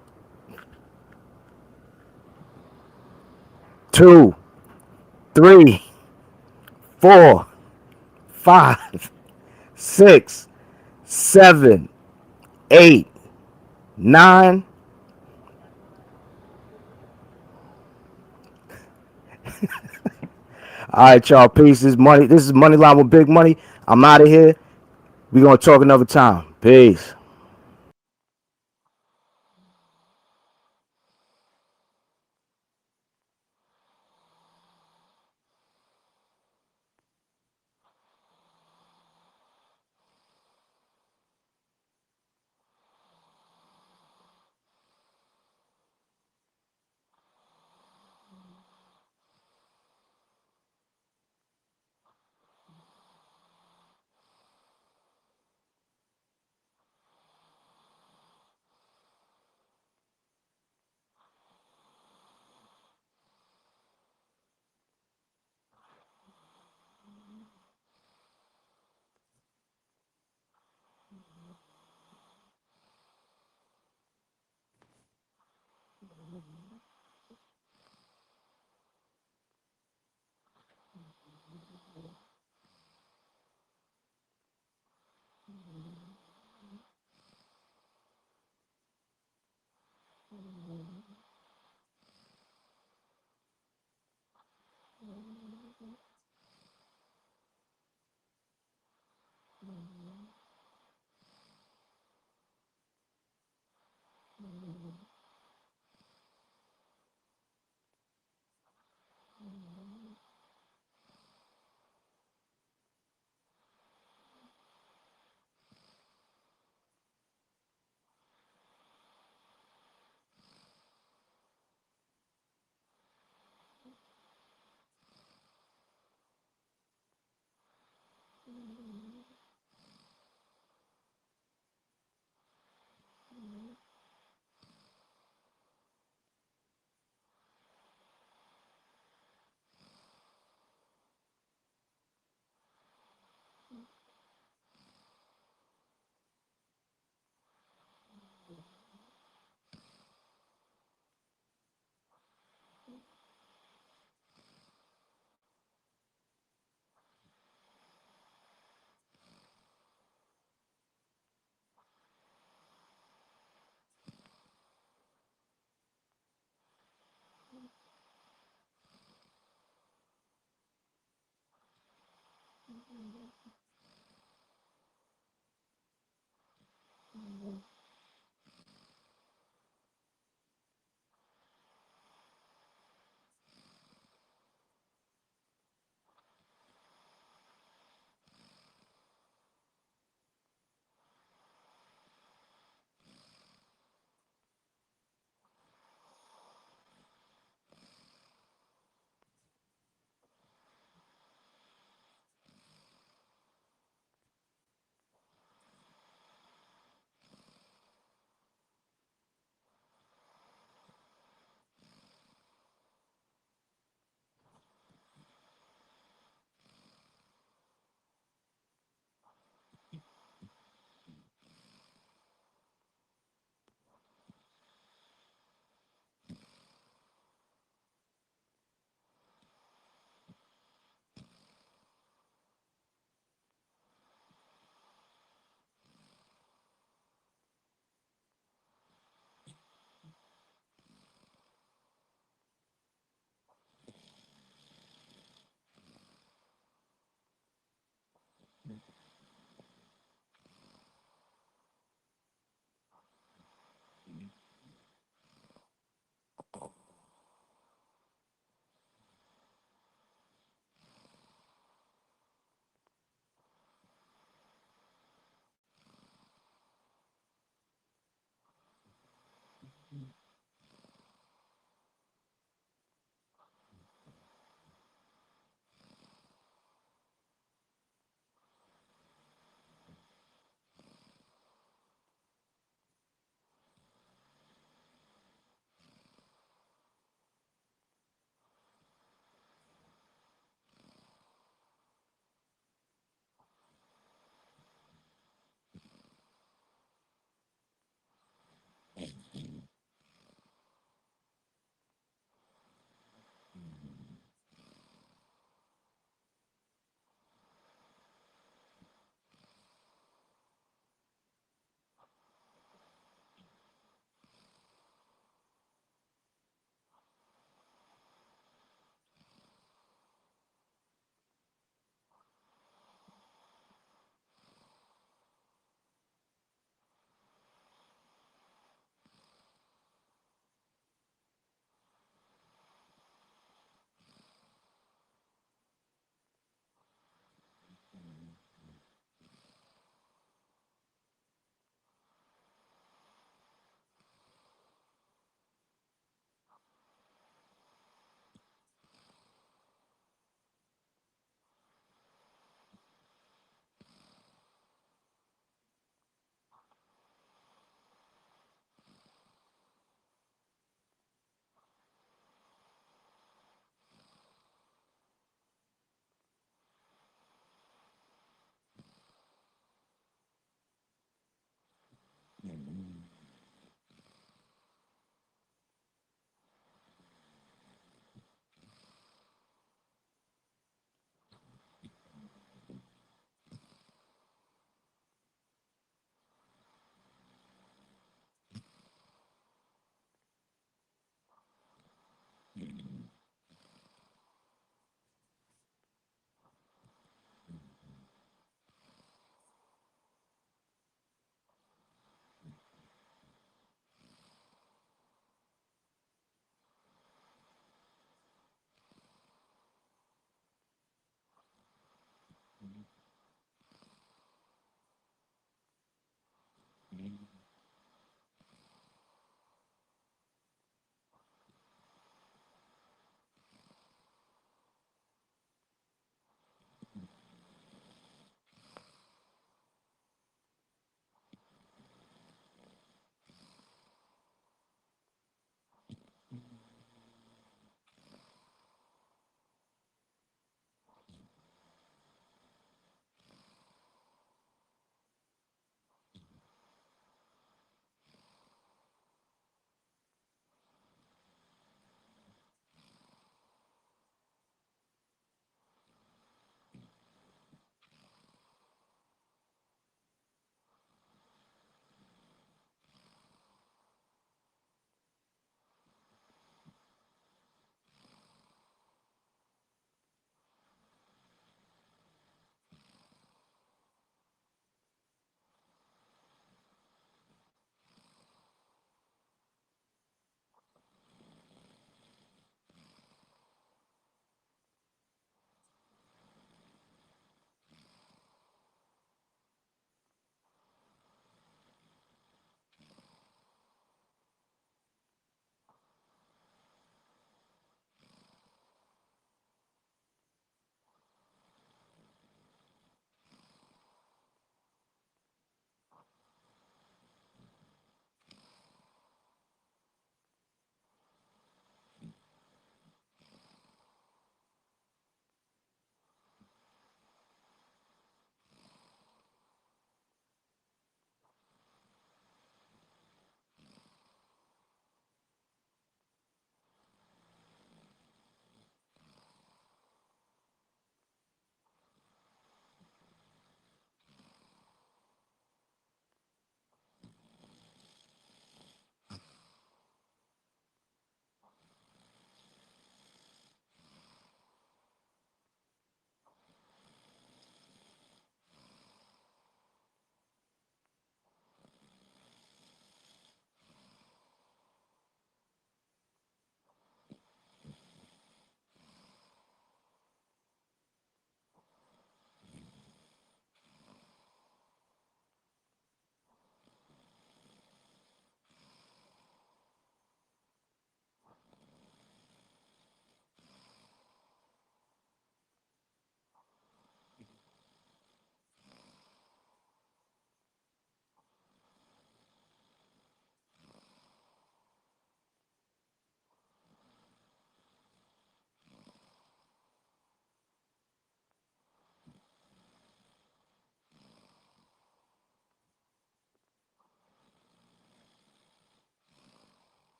2, 3, 4, 5, 6, 7, 8, 9. All right, y'all. Peace. This is Money Line with Big Money. I'm out of here. We gonna talk another time. Peace.